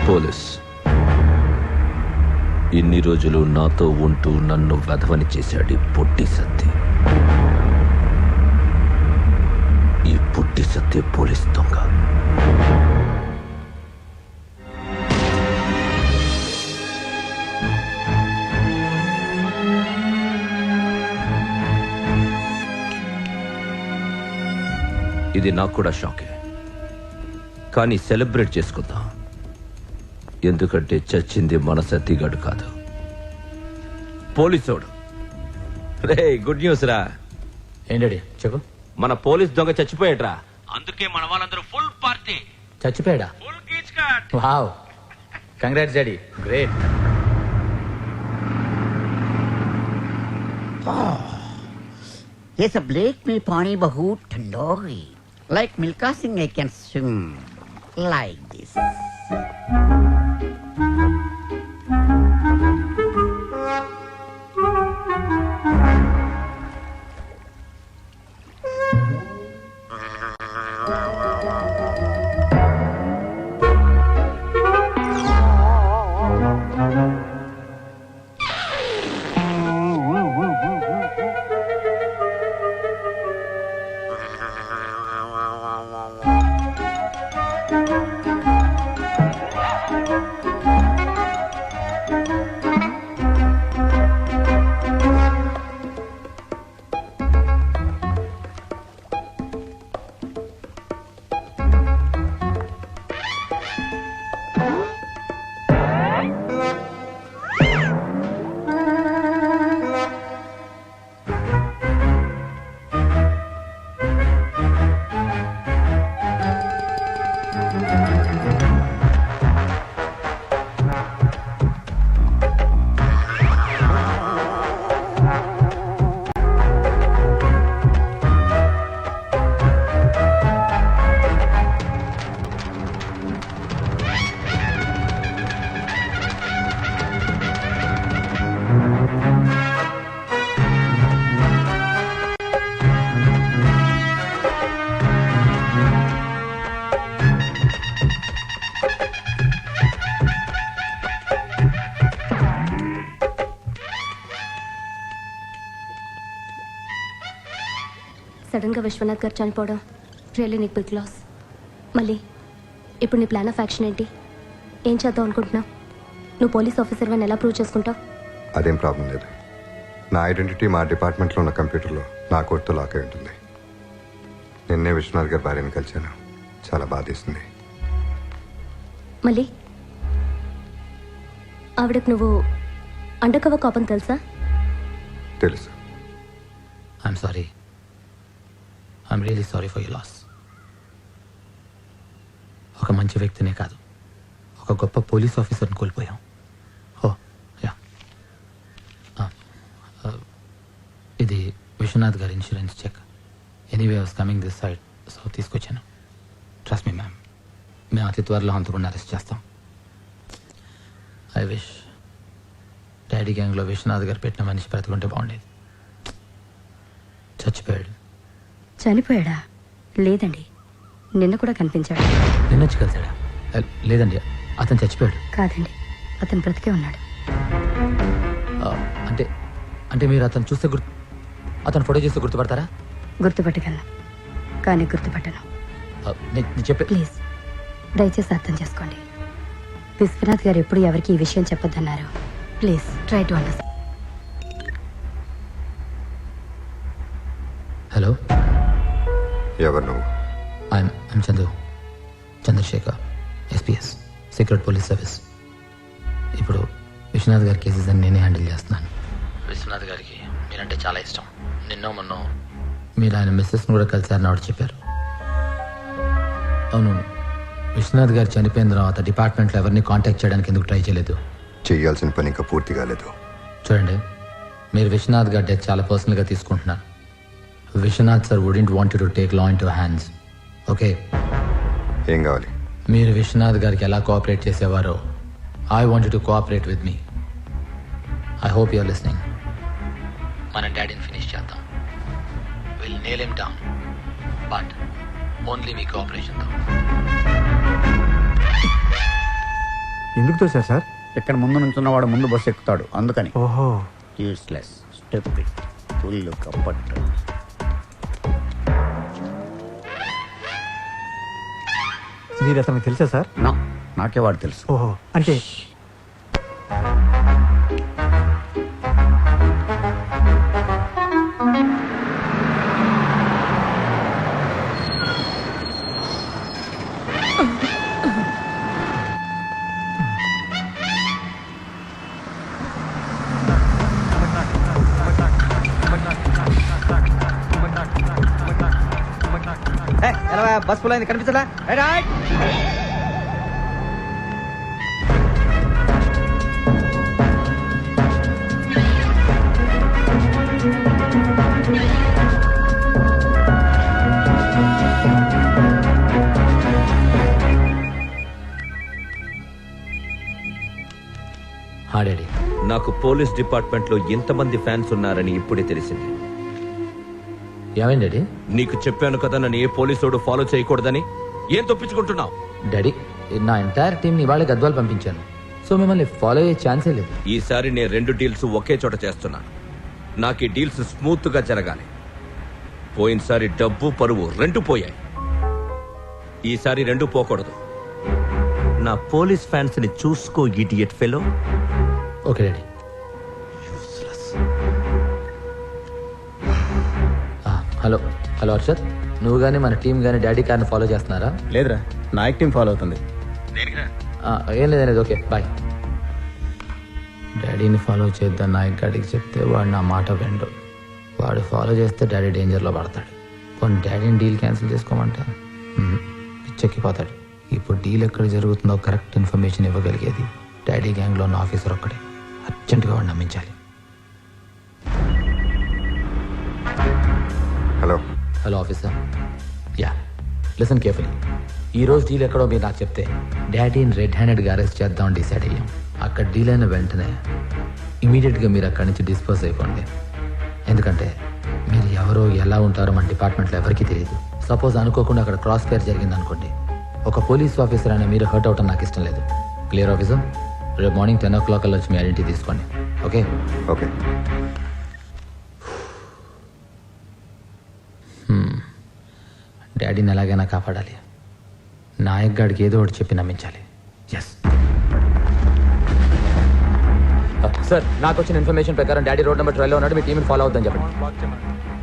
పోలీస్ ఇన్ని రోజులు నాతో ఉంటూ నన్ను వెధవని చేశాడు పొట్టి సత్తి. ఈ పొట్టి సత్తి పోలీస్ దొంగ. ఇది నాకు కూడా షాకే, కానీ సెలబ్రేట్ చేసుకుందాం. ఎందుకంటే చచ్చింది మన సత్తిగాడు కాదు, పోలీసోడు. రే గుడ్ న్యూస్ రా. ఏంటండి చెప్పు. మన పోలీస్ దొంగ చచ్చిపోయాడ్రా, అందుకే మన వాళ్ళందరూ ఫుల్ పార్టీ. చచ్చిపోయాడా? Wow, congrats daddy, great. ये सब लेक में पानी बहुत ठंडा है. Like Milka Singh, I can swim like this. సడన్గా విశ్వనాథ్ గారు చనిపోవడం రియల్లీ నీకు బిగ్ లాస్. మళ్ళీ ఇప్పుడు నీ ప్లాన్ ఆఫ్ యాక్షన్ ఏంటి? ఏం చేద్దాం అనుకుంటున్నావు? నువ్వు పోలీస్ ఆఫీసర్ అని ఎలా ప్రూవ్ చేసుకుంటావు? అదేం ప్రాబ్లం లేదు. నా ఐడెంటిటీ మా డిపార్ట్మెంట్లో ఉన్న కంప్యూటర్లో నా కోడ్తో లాక్ అయి ఉంటుంది. నిన్నే విశ్వనాథ్ గారి భార్యను కలిశాను, చాలా బాధేసింది. మళ్ళీ ఆవిడకు నువ్వు అండర్ కవర్ కాపని తెలుసా? తెలుసు. I'm sorry, I'm really sorry for you loss. ఒక మంచి వ్యక్తినే కాదు, ఒక గొప్ప పోలీస్ ఆఫీసర్ని కోల్పోయాం. ఓ యా, ఇది విశ్వనాథ్ గారి insurance check. Anyway was coming this side, so తీసుకొచ్చాను. ట్రస్ట్ మీ మ్యామ్, మేము అతి త్వరలో హంతకుండా అరెస్ట్ చేస్తాం. ఐ విష్ డాడీ గ్యాంగ్లో విశ్వనాథ్ గారు పెట్టిన మనిషి బ్రతుకుంటే బాగుండేది. చచ్చిపోయాడు. చనిపోయాడా? లేదండి, నిన్న కూడా కనిపించాడు. నిన్నొచ్చి కలిసాడా? లేదండి, అతను చచ్చిపోయాడు. కాదండి, అతను బ్రతికే ఉన్నాడు. అంటే అంటే మీరు అతను చూస్తే అతను ఫోటో చూస్తే గుర్తుపడతారా? గుర్తుపట్టగలను, కానీ గుర్తుపట్టను. చెప్పే ప్లీజ్ దయచేసి అర్థం చేసుకోండి. విశ్వనాథ్ గారు ఎప్పుడు ఎవరికి ఈ విషయం చెప్పొద్దన్నారు. Please try to understand. Hello, ఎవరు నువ్వు? I'm Chandrasekhar, SPS, secret police service. ఇప్పుడు విశ్వనాథ్ గారి కేసెస్ అని నేనే హ్యాండిల్ చేస్తున్నాను. విశ్వనాథ్ గారికి మీరంటే చాలా ఇష్టం. నిన్నో మొన్నో మీరు ఆయన మిస్సెస్ని కూడా కలిసారని ఆవిడ చెప్పారు. అవును, విశ్వనాథ్ గారు చనిపోయిన తర్వాత డిపార్ట్మెంట్లో ఎవరిని కాంటాక్ట్ చేయడానికి ఎందుకు ట్రై చేయలేదు? చేయాల్సిన పని ఇంకా పూర్తి కాలేదు. చూడండి, మీరు విశ్వనాథ్ గారి డెత్ చాలా పర్సనల్గా తీసుకుంటున్నారు. Viswanath sir wouldn't want to take law into hands. Okay, ఏం కావాలి? మీరు విశ్వనాథ్ గారికి ఎలా కోఆపరేట్ చేసేవారో I want to cooperate with me. I hope you're listening. మన డాడీని ఫినిష్ చేద్దాం. Will nail him down, but only me కోఆపరేషన్తో. ఎందుకు తోసారు సార్? ఇక్కడ ముందు నుంచున్నవాడు ముందు బస్సు ఎక్కుతాడు, అందుకని. ఓహో, యూస్లెస్ స్టెప్ ఫుల్ కప్పట్టు. మీరు అతనికి తెలుసా సార్? నాకే వాడు తెలుసు. ఓహో, అంటే బస్ ఫుల్ అయింది కనిపించలా రైట్ డాడీ నాకు పోలీస్ డిపార్ట్మెంట్ లో ఎంతమంది ఫ్యాన్స్ ఉన్నారని ఇప్పుడే తెలిసింది. ఏమైంది డాడీ? నీకు చెప్పాను కదా నన్ను ఏ పోలీసోడు ఫాలో చేయకూడదని. ఏం తప్పించుకుంటున్నావు? డాడీ నా ఎంటైర్ టీం ని వాళ్ళకి గద్వాలు పంపించాను, సో మిమ్మల్ని ఫాలో అయ్యే ఛాన్సే లేదు. ఈసారి నేను 2 డీల్స్ ఒకే చోట చేస్తున్నా. నాకు ఈ డీల్స్ స్మూత్ గా జరగాలి. పోయినసారి డబ్బు పరువు 2 పోయాయి, ఈసారి 2 పోకూడదు. నా పోలీస్ ఫ్యాన్స్ ని చూసుకో idiot fellow. Okay daddy. Hello hello Arshad, నువ్వు కానీ మన టీం కానీ డాడీ కార్ని ఫాలో చేస్తున్నారా? లేదురా, నాయక్ టీం ఫాలో అవుతుంది. ఏం లేదు, ఓకే బాయ్. డాడీని ఫాలో చేద్దాం నాయక్ గాడికి చెప్తే వాడు నా మాట వినడు. వాడు ఫాలో చేస్తే డాడీ డేంజర్లో పడతాడు. పోనీ డాడీని డీల్ క్యాన్సిల్ చేసుకోమంటే పిచ్చెక్కిపోతాడు. ఇప్పుడు డీల్ ఎక్కడ జరుగుతుందో కరెక్ట్ ఇన్ఫర్మేషన్ ఇవ్వగలిగేది డాడీ గ్యాంగ్లో ఉన్న ఆఫీసర్ ఒక్కడే. అర్జెంటుగా వాడు నమ్మించాలి. Hello hello officer. Yeah listen carefully. ఈ రోజు డీల్ ఎక్కడో మీరు నాకు చెప్తే డాడీని రెడ్ హ్యాండెడ్గా అరెస్ట్ చేద్దామని డిసైడ్ అయ్యాం. అక్కడ డీల్ అయిన వెంటనే ఇమీడియట్గా మీరు అక్కడి నుంచి డిస్పోజ్ అయిపోండి. ఎందుకంటే మీరు ఎవరో ఎలా ఉంటారో మన డిపార్ట్మెంట్లో ఎవరికీ తెలియదు. సపోజ్ అనుకోకుండా అక్కడ క్రాస్ ఫైర్ జరిగింది అనుకోండి, ఒక పోలీస్ ఆఫీసర్ అయినా మీరు హర్ట్ అవటం నాకు ఇష్టం లేదు. Clear officer? రేపు మార్నింగ్ 10 o'clock వచ్చి మీ ఐడెంటిటీ తీసుకోండి. Okay okay. డాడీని ఎలాగైనా కాపాడాలి. నాయక్ గాడికి ఏదో ఒకటి చెప్పి నమ్మించాలి. ఎస్ సార్, నాకు వచ్చిన ఇన్ఫర్మేషన్ ప్రకారం డాడీ రోడ్ నెంబర్ 12 ఉన్నాడు. మీ టీంని ఫాలో అవుతుందని చెప్పండి.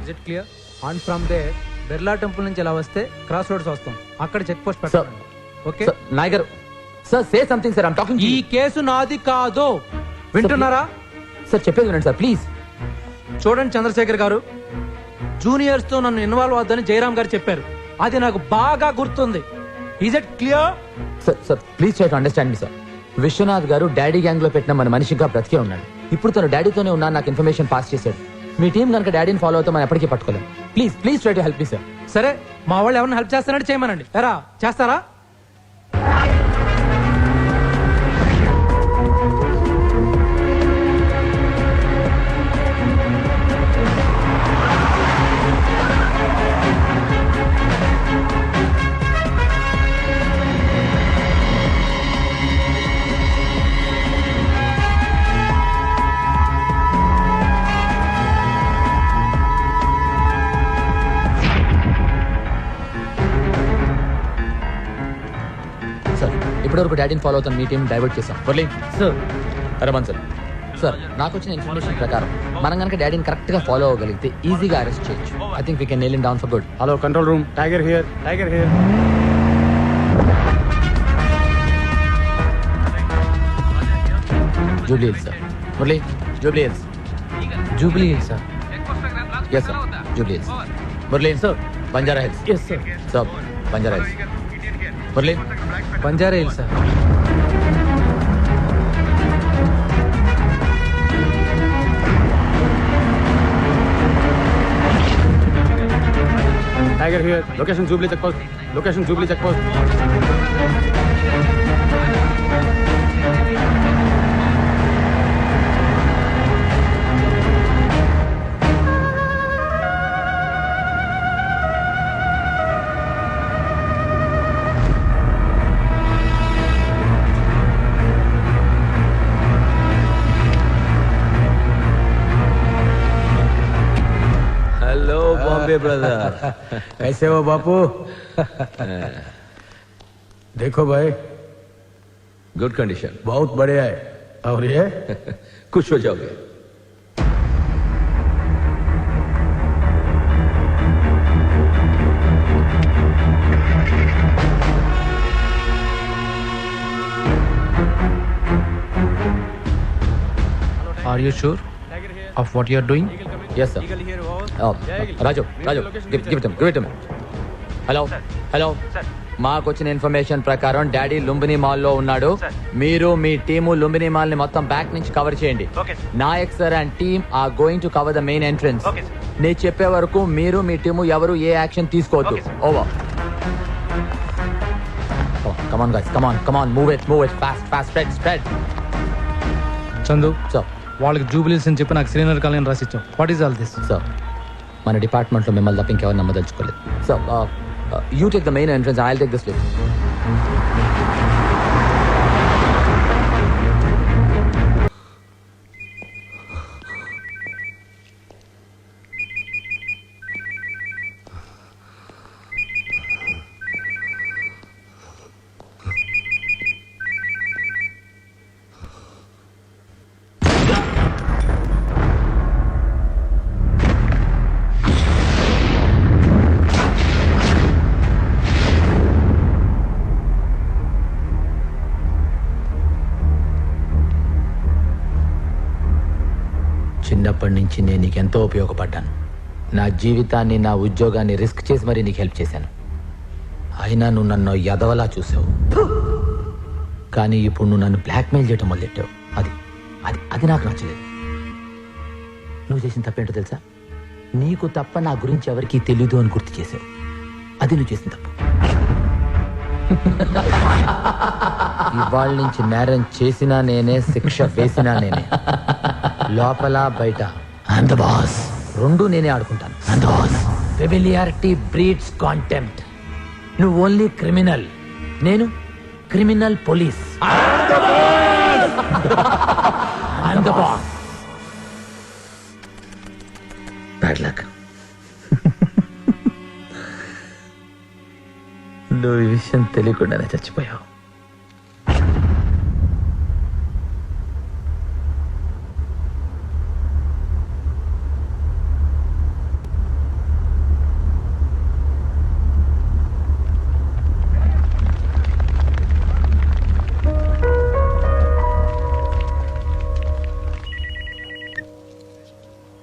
Is it clear? And from they Birla temple నుంచి ఎలా వస్తే క్రాస్ రోడ్స్ వస్తాం, అక్కడ చెక్ పోస్ట్ పెట్టండి. ఓకే నాయక్ గారు. Sir say something sir. I'm talking. ఈ కేసు నాది కాదు, వింటున్నారా? సార్ చెప్పేది వినండి సార్ ప్లీజ్. చూడండి చంద్రశేఖర్ గారు, జూనియర్స్ తో నన్ను ఇన్వాల్వ్ అవుద్దని జయరామ్ గారు చెప్పారు. అది నాకు బాగా గుర్తుంది. Is it clear? Sir please try to understand me sir. Viswanath garu daddy gang లో పెట్టిన మన మనిషిగా బ్రతికే ఉన్నాడు. ఇప్పుడు తను డాడీతోనే ఉన్నా నాకు ఇన్ఫర్మేషన్ పాస్ చేశాడు. మీ టీం కనుక డాడీని ఫాలో అవుతాం మనం ఎప్పటికీ పట్టుకోలేం. Please try to help me sir. సరే, మా వాళ్ళు ఎవరిని హెల్ప్ చేస్తారంటే చేయమనండి. ఎరా చేస్తారా? ఇప్పటివరకు డాడీని ఫాలో అవుతాను మీ టీం డైవర్ట్ చేశాం. Worli sir. Raman sir. Sir నాకు వచ్చిన ఇన్ఫర్మేషన్ ప్రకారం మనం కనుక డాడీని కరెక్ట్ గా ఫాలో అవ్వగలిగితే ఈజీగా అరెస్ట్ చేయొచ్చు. I think we can nail him down for good. Hello control room, tiger here. Jubilee Hills sir. Murali, Jubilee Hills. Jubilee Hills sir. Yes sir, Jubilee Hills. Murali sir, Banjara Hills. Yes sir. Sir Banjara Hills. Murali, Banjara Hills sir. Tiger here. Location Jubilee check post. Hello Bombay brother. कैसे हो बापू? देखो भाई, good condition. बहुत बढ़िया है. और ये खुश हो जाओगे. Are you sure of what you are doing? Yes sir. Raju, give it to me. Hello hello మాకు వచ్చిన ఇన్ఫర్మేషన్ ప్రకారం డాడీ లుంబిని మాల్ లో ఉన్నాడు. మీరు మీ టీము లుంబిని మాల్ ని మొత్తం బ్యాక్ నుంచి కవర్ చేయండి. Nayak sir and team are going to cover the main entrance. నేను చెప్పే వరకు మీరు మీ టీము ఎవరు ఏ యాక్షన్ తీసుకోవద్దు. Over. Come on guys, come on, move it, fast, spread. Chandu sir, వాళ్ళకి జూబిలీస్ అని చెప్పి నాకు శ్రీనగర్ కాలనీ రాసిచ్చాం. What is all this? Sir, మన డిపార్ట్మెంట్ లో మిమ్మల్ని తప్ప ఇంకెవరు నమ్మదలుచుకోలేదు. Sir, you take the main entrance, I will take this lift. చిన్నప్పటి నుంచి నేను నీకు ఎంతో ఉపయోగపడ్డాను. నా జీవితాన్ని, నా ఉద్యోగాన్ని రిస్క్ చేసి మరీ నీకు హెల్ప్ చేశాను. అయినా నువ్వు నన్ను ఎదవలా చూసావు. కానీ ఇప్పుడు నువ్వు నన్ను బ్లాక్మెయిల్ చేయటం మొదలెట్టావు. అది అది అది నాకు నచ్చలేదు. నువ్వు చేసిన తప్పేంటో తెలుసా? నీకు తప్ప నా గురించి ఎవరికీ తెలీదు అని గుర్తు చేసావు. అది నువ్వు చేసిన తప్పు. ఇవాళ నుంచి నేరం చేసినా నేనే, శిక్ష వేసినా నేనే. లోపల బయట అండ్ ద బాస్ రెండు నేనే ఆడుకుంటాను. And the boss familiarity breeds contempt. నువ్వు ఓన్లీ క్రిమినల్, నేను criminal police. And the boss. Bad luck. నువ్వు ఈ విషయం తెలియకుండానే చచ్చిపోయావు.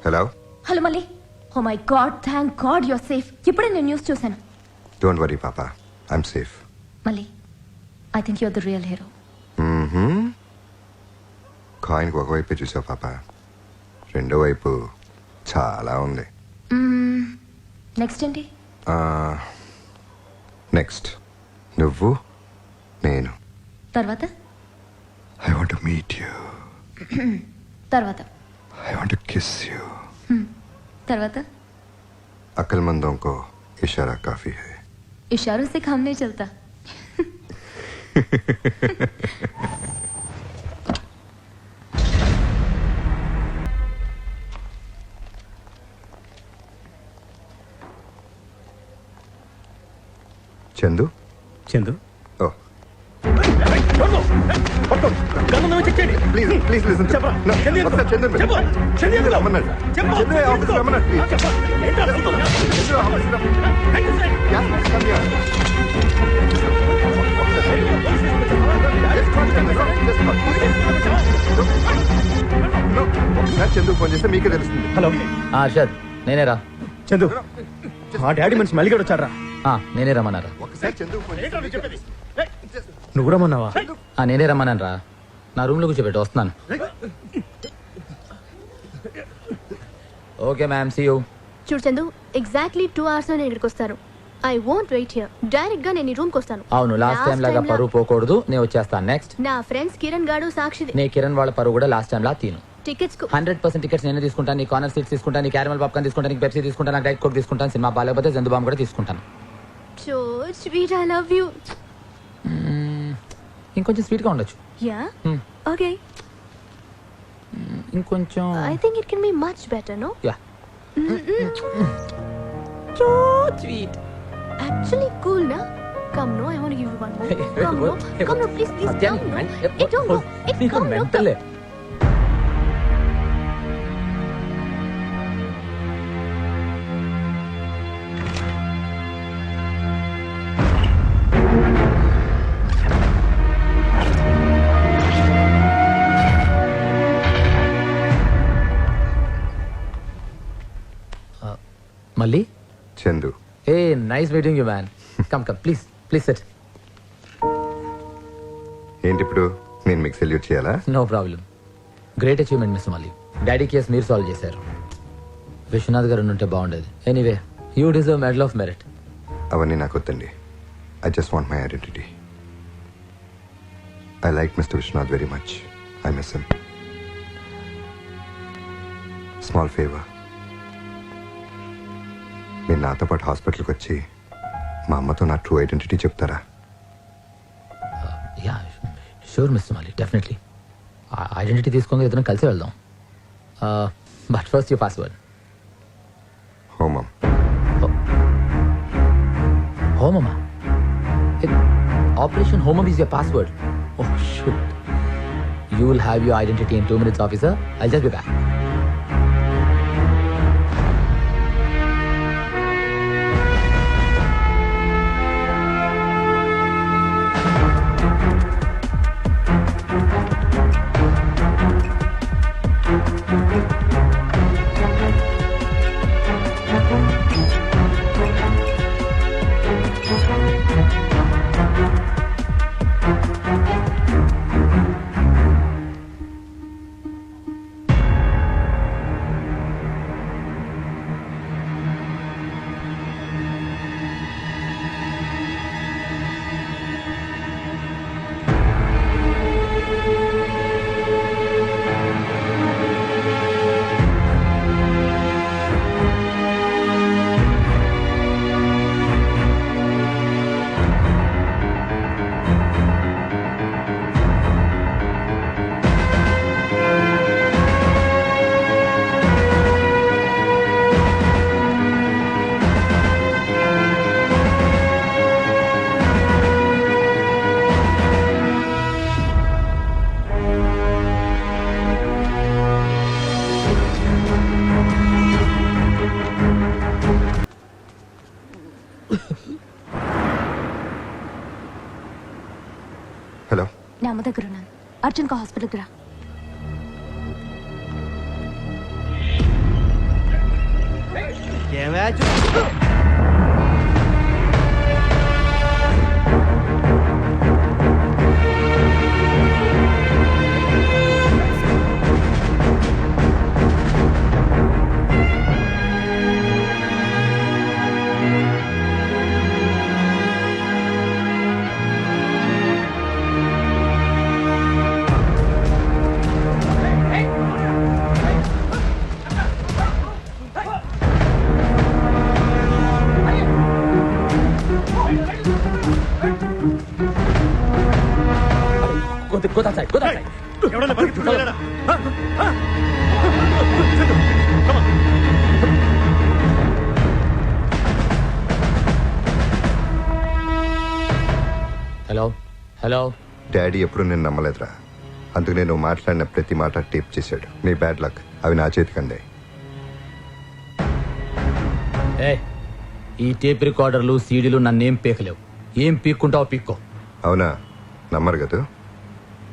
హలో హలో మళ్ళీ. Oh my God, thank God your safe. ఇప్పుడే నేను న్యూస్ చూశాను. డోంట్ వరీ పాపా, ఐఎమ్ సేఫ్. మళ్ళీ I think your the real hero. కాయిన్కి ఒకవైపే చూసావు పాపా, రెండో వైపు చాలా ఉంది. నెక్స్ట్ ఏంటి? నెక్స్ట్ నువ్వు, నేను. తర్వాత I want to meet you. తర్వాత I want to kiss you. తర్వాత अक्लमंदों को इशारा काफी है. इशारों से काम नहीं चलता. चंदू ओ प्लीज लिसन. చందు ఫోన్ చేస్తే మీకే తెలుస్తుంది. హలో షర్, నేనేరా చందు. మా డాడీ మనిషి మల్లిగాడు వచ్చారా? నేనే రమ్మన్నారా? ఒకసారి చందు ఫోన్ నువ్వు రమ్మన్నావా? నేనే రమ్మన్నాను రా. నా రూమ్ లో కూర్చోబెట్టి వస్తున్నాను. Okay ma'am, see you. చూడు చందు, ఎగ్జాక్ట్లీ 2 hours లో నేను ఇక్కడికి వస్తాను. I won't wait here. Direct గా నేను ఈ రూమ్ కి వస్తాను. అవును, లాస్ట్ టైం లాగా పరువు పోకూడదు. నేను వచ్చేస్తాను. నెక్స్ట్ నా ఫ్రెండ్స్ కిరణ్ గాడు, సాక్షిది. నే కిరణ్ వాళ్ళ పరువు కూడా లాస్ట్ టైం లా తీను. టికెట్స్ 100% టికెట్స్ నేనే తీసుకుంటాను. నీ కార్నర్ సీట్స్ తీసుకుంటాను, నీ క్యారమల్ పాప్కార్న్ తీసుకుంటాను, నీకు పెప్సీ తీసుకుంటాను, నాకు డైట్ కోక్ తీసుకుంటాను. సినిమా బాగాలేకపోతే జందు బాంబు కూడా తీసుకుంటాను. So sweet, I love you. ఇంకొంచెం స్వీట్ గా ఉండొచ్చు. Yeah okay. ఇంకొంచెం I think it can be much better, no? Yeah. So sweet. Actually cool, na? Come, no, I want to give you one more. Come, no, come, no, please, please, come, no. It don't go. It come, no, come. మళ్ళీ Chandu. Hey, nice meeting you, man. Come come please please sit. ఏంటి ఇప్పుడు నేను మీకు salute చేయాలా? No problem. Great achievement miss మళ్ళీ. Daddy case మీరు solve చేశారు. విశ్వనాథ్ గారు ఉంటే బాగుండేది. Anyway you deserve medal of merit. అవన్నీ నాకు వద్దండి. I just want my identity. I like mister Viswanath very much. I miss him. Small favour. మీరు నాతో పాటు హాస్పిటల్కి వచ్చి మా అమ్మతో నా ట్రూ ఐడెంటిటీ చెప్తారా? యా షూర్ మిస్టర్ మాలి, డెఫినెట్లీ. ఐడెంటిటీ తీసుకొని ఇద్దరం కలిసి వెళ్దాం. But first you password. హోమం. హోమమా? ఆపరేషన్ హోమం is your password. Oh shit. You will have your identity in 2 minutes, officer. I'll just be back. Hello. నా అమ్మ దగ్గర ఉన్నాను. అర్జున్ కా హాస్పిటల్కి రా. Hello hello. డాడీ ఎప్పుడు నేను నమ్మలేదురా. అందుకు నేను మాట్లాడిన ప్రతి మాట టేప్ చేశాడు. నీ బ్యాడ్ లక్. అవి నా చేతికి అందాయి. ఈ టేప్ రికార్డర్లు సీడీలు నన్నేం పీకలేవు. ఏం పీక్కుంటావో పీక్కో. అవునా? నమ్మరు కదా?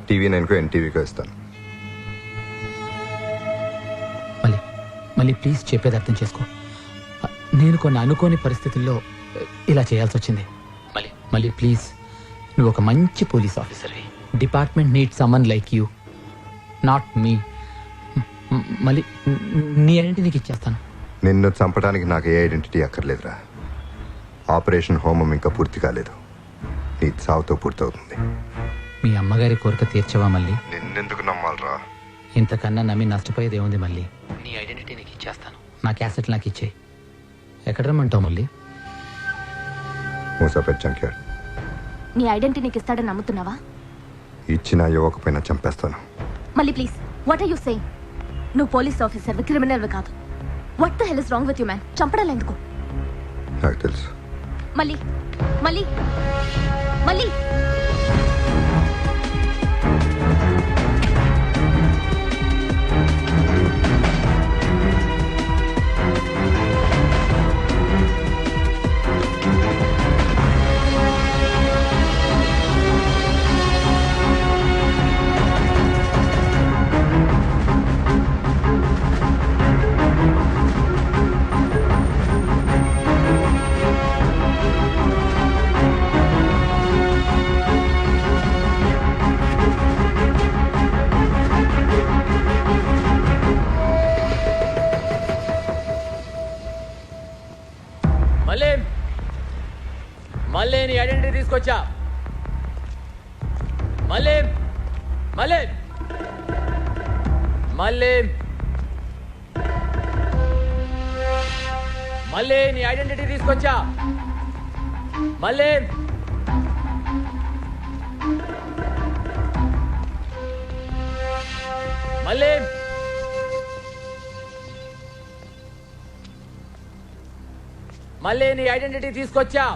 టీవీ 9కో ఎన్టీవీకో ఇస్తాను. మళ్ళీ ప్లీజ్ చెప్పేది అర్థం చేసుకో. నేను కొన్ని అనుకోని పరిస్థితుల్లో ఇలా చేయాల్సి వచ్చింది. మళ్ళీ ప్లీజ్, నువ్వు ఒక మంచి పోలీస్ ఆఫీసర్వి. Department need someone like you, not me. మళ్ళీ నీ ఐడెంటిటీ నీకు ఇచ్చేస్తాను. నిన్ను చంపడానికి నాకు ఏ ఐడెంటిటీ అక్కర్లేదురా. ఆపరేషన్ హోమం ఇంకా పూర్తి కాలేదు. నీ చావుతో పూర్తవుతుంది. మీ అమ్మగారి కోరిక తీర్చవా మళ్ళీ? నిన్నెందుకు నమ్మాలరా? ఇంతకన్నా నమ్మి నష్టపోయేది ఏముంది మళ్ళీ? నీ ఐడెంటిటీ నీకు ఇచ్చేస్తాను. నా క్యాసెట్ నాకు ఇచ్చేయి. ఎక్కడ రమ్మంటావు మళ్ళీ? మూసాపేట్ జంక్యార్డ్. నీ ఐడెంటిటీ నీకు ఇస్తాడని నమ్ముతున్నావా? ఇచ్చినా ఇవ్వకపోయినా చంపేస్తాను. మళ్ళీ please, what are you saying? నువ్వు పోలీస్ ఆఫీసర్, క్రిమినల్ కాదు. What the hell is wrong with you man? చంపడాలి ఎందుకు? నాకు తెలుసు. మళ్ళీ మళ్ళీ మళ్ళీ తీసుకొచ్చా. మళ్ళీ మళ్ళీ మళ్ళీ మళ్ళీ నీ ఐడెంటిటీ తీసుకొచ్చా. మళ్ళీ మళ్ళీ మళ్ళీ నీ ఐడెంటిటీ తీసుకొచ్చా.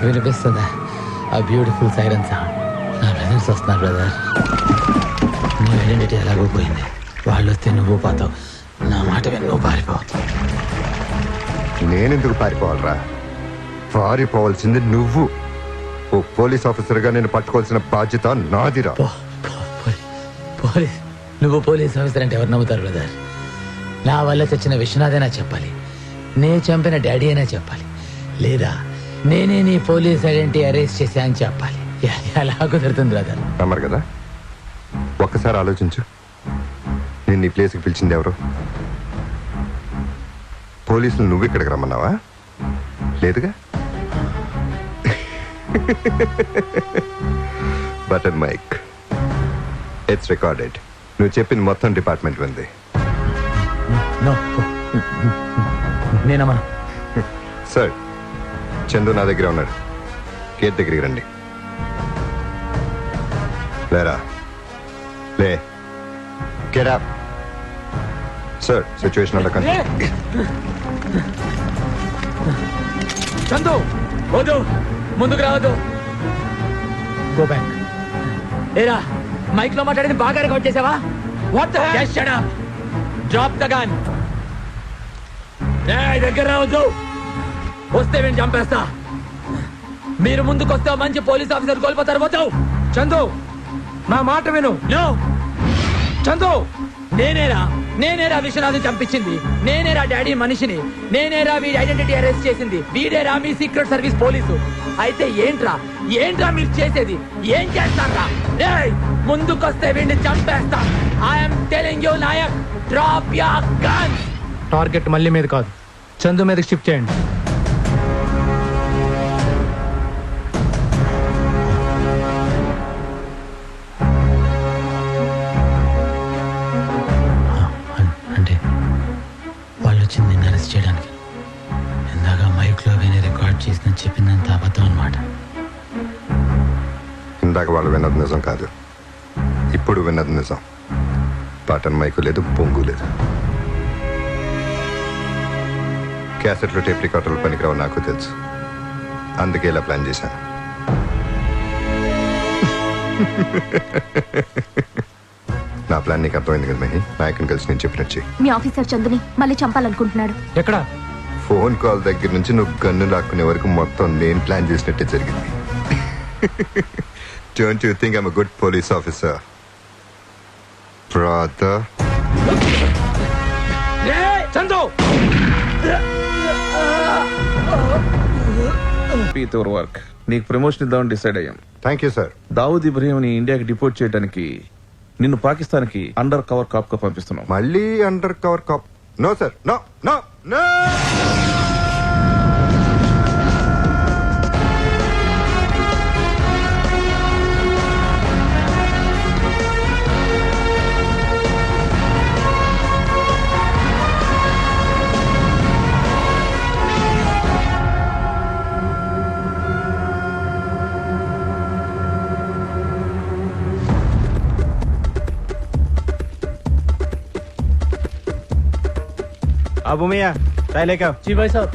వినిపిస్తుందా ఆ బ్యూటిఫుల్ సైరన్ సౌండ్? నా బ్రదర్స్ వస్తున్నారు బ్రదర్. నీ ఐడెంటిటీ ఎలాగో పోయింది. వాళ్ళు వస్తే నువ్వు పోతావు. నా మాట విని నువ్వు పారిపోవు. నేనెందుకు పారిపోవాలరా? పారిపోవాల్సింది నువ్వు. ఓ పోలీస్ ఆఫీసర్గా నేను పట్టుకోవాల్సిన బాధ్యత నాదిరా. పోలీస్? నువ్వు పోలీస్ ఆఫీసర్ అంటే ఎవరు నమ్ముతారు బ్రదర్? నా వల్ల తెచ్చిన విశ్వనాథైనా చెప్పాలి, నే చంపిన డాడీ అయినా చెప్పాలి, లేదా నేనే నీ పోలీస్ ఐడెంటిటీ అరెస్ట్ చేశా అని చెప్పాలి. ఎలా కుదురుతుంది బ్రదర్? నమ్మరు కదా? ఒక్కసారి ఆలోచించు. నేను నీ ప్లేస్కి పిలిచింది ఎవరు? పోలీసులు నువ్వు ఇక్కడికి రమ్మన్నావా? లేదుగా. Button mike, it's recorded. నువ్వు చెప్పింది మొత్తం డిపార్ట్మెంట్ ఉంది. నేనమ్మా సార్, చందు నా దగ్గర ఉన్నాడు. గేట్ దగ్గరికి రండి. లేరా? లే. Get up. Sir, situation under control. Chandu వద్దు, ముందుకు రావద్దు. Go back. ఏరా మైక్ లో మాట్లాడింది బాగా రికార్డ్ చేసావా? What the hell? Shut up. Drop the gun. దగ్గర రావద్దు. వస్తే వీడిని చంపేస్తా. మీరు ముందుకొస్తే మంచి పోలీస్ ఆఫీసర్ కోల్పోతారు. పోతావు. చందు నా మాట విను. నో చందు, నేనేరా విశ్వనాథ్ చంపించింది. నేనేరా డాడీ మనిషిని. నేనేరా వీడి ఐడెంటిటీ అరెస్ట్ చేసింది. వీడేరా మీ సీక్రెట్ సర్వీస్ పోలీసు. అయితే ఏంట్రా మీరు చేసేది? ఏం చేస్తారా? ముందుకొస్తే వీడిని చంపేస్తా. I'm telling you Nayak, drop your guns. Target మళ్ళీ మీద కాదు, చందు మీదకి షిఫ్ట్ చేయండి. అంటే వాళ్ళు వచ్చింది నిన్ను అరెస్ట్ చేయడానికి. ఇందాక మైక్లో విని రికార్డ్ చేసిన చెప్పిందంత అబద్ధం అన్నమాట. ఇందాక వాళ్ళు విన్నది నిజం కాదు, ఇప్పుడు విన్నది నిజం. పాటన్ మైకు లేదు, పొంగు లేదు. క్యాసెట్లు, టేప్ రికార్డర్లు పనికిరావు నాకు తెలుసు. అందుకే ఇలా ప్లాన్ చేశాను. నా ప్లాన్ నీకు అర్థమైంది కదా మహి? నాయకుని కలిసి నేను చెప్పినట్టు మీ ఆఫీసర్ చందుని మళ్ళీ చంపాలనుకుంటున్నాడు. ఎక్కడ? ఫోన్ కాల్ దగ్గర నుంచి నువ్వు గన్ను లాక్కునే వరకు మొత్తం నేను ప్లాన్ చేసినట్టే జరిగింది. Don't you think I'm a good police officer, brother? Chandu your work. నీకు ప్రమోషన్ ఇద్దామని డిసైడ్ అయ్యాం. Thank you sir. దావూద్ ఇబ్రహీంని ఇండియాకి డిపోర్ట్ చేయడానికి నిన్ను పాకిస్తాన్కి అండర్ కవర్ కాప్ గా పంపిస్తున్నాం. మళ్ళీ undercover cop? No sir, no no no. अब उमैया चाय लेके आओ। जी भाई साहब।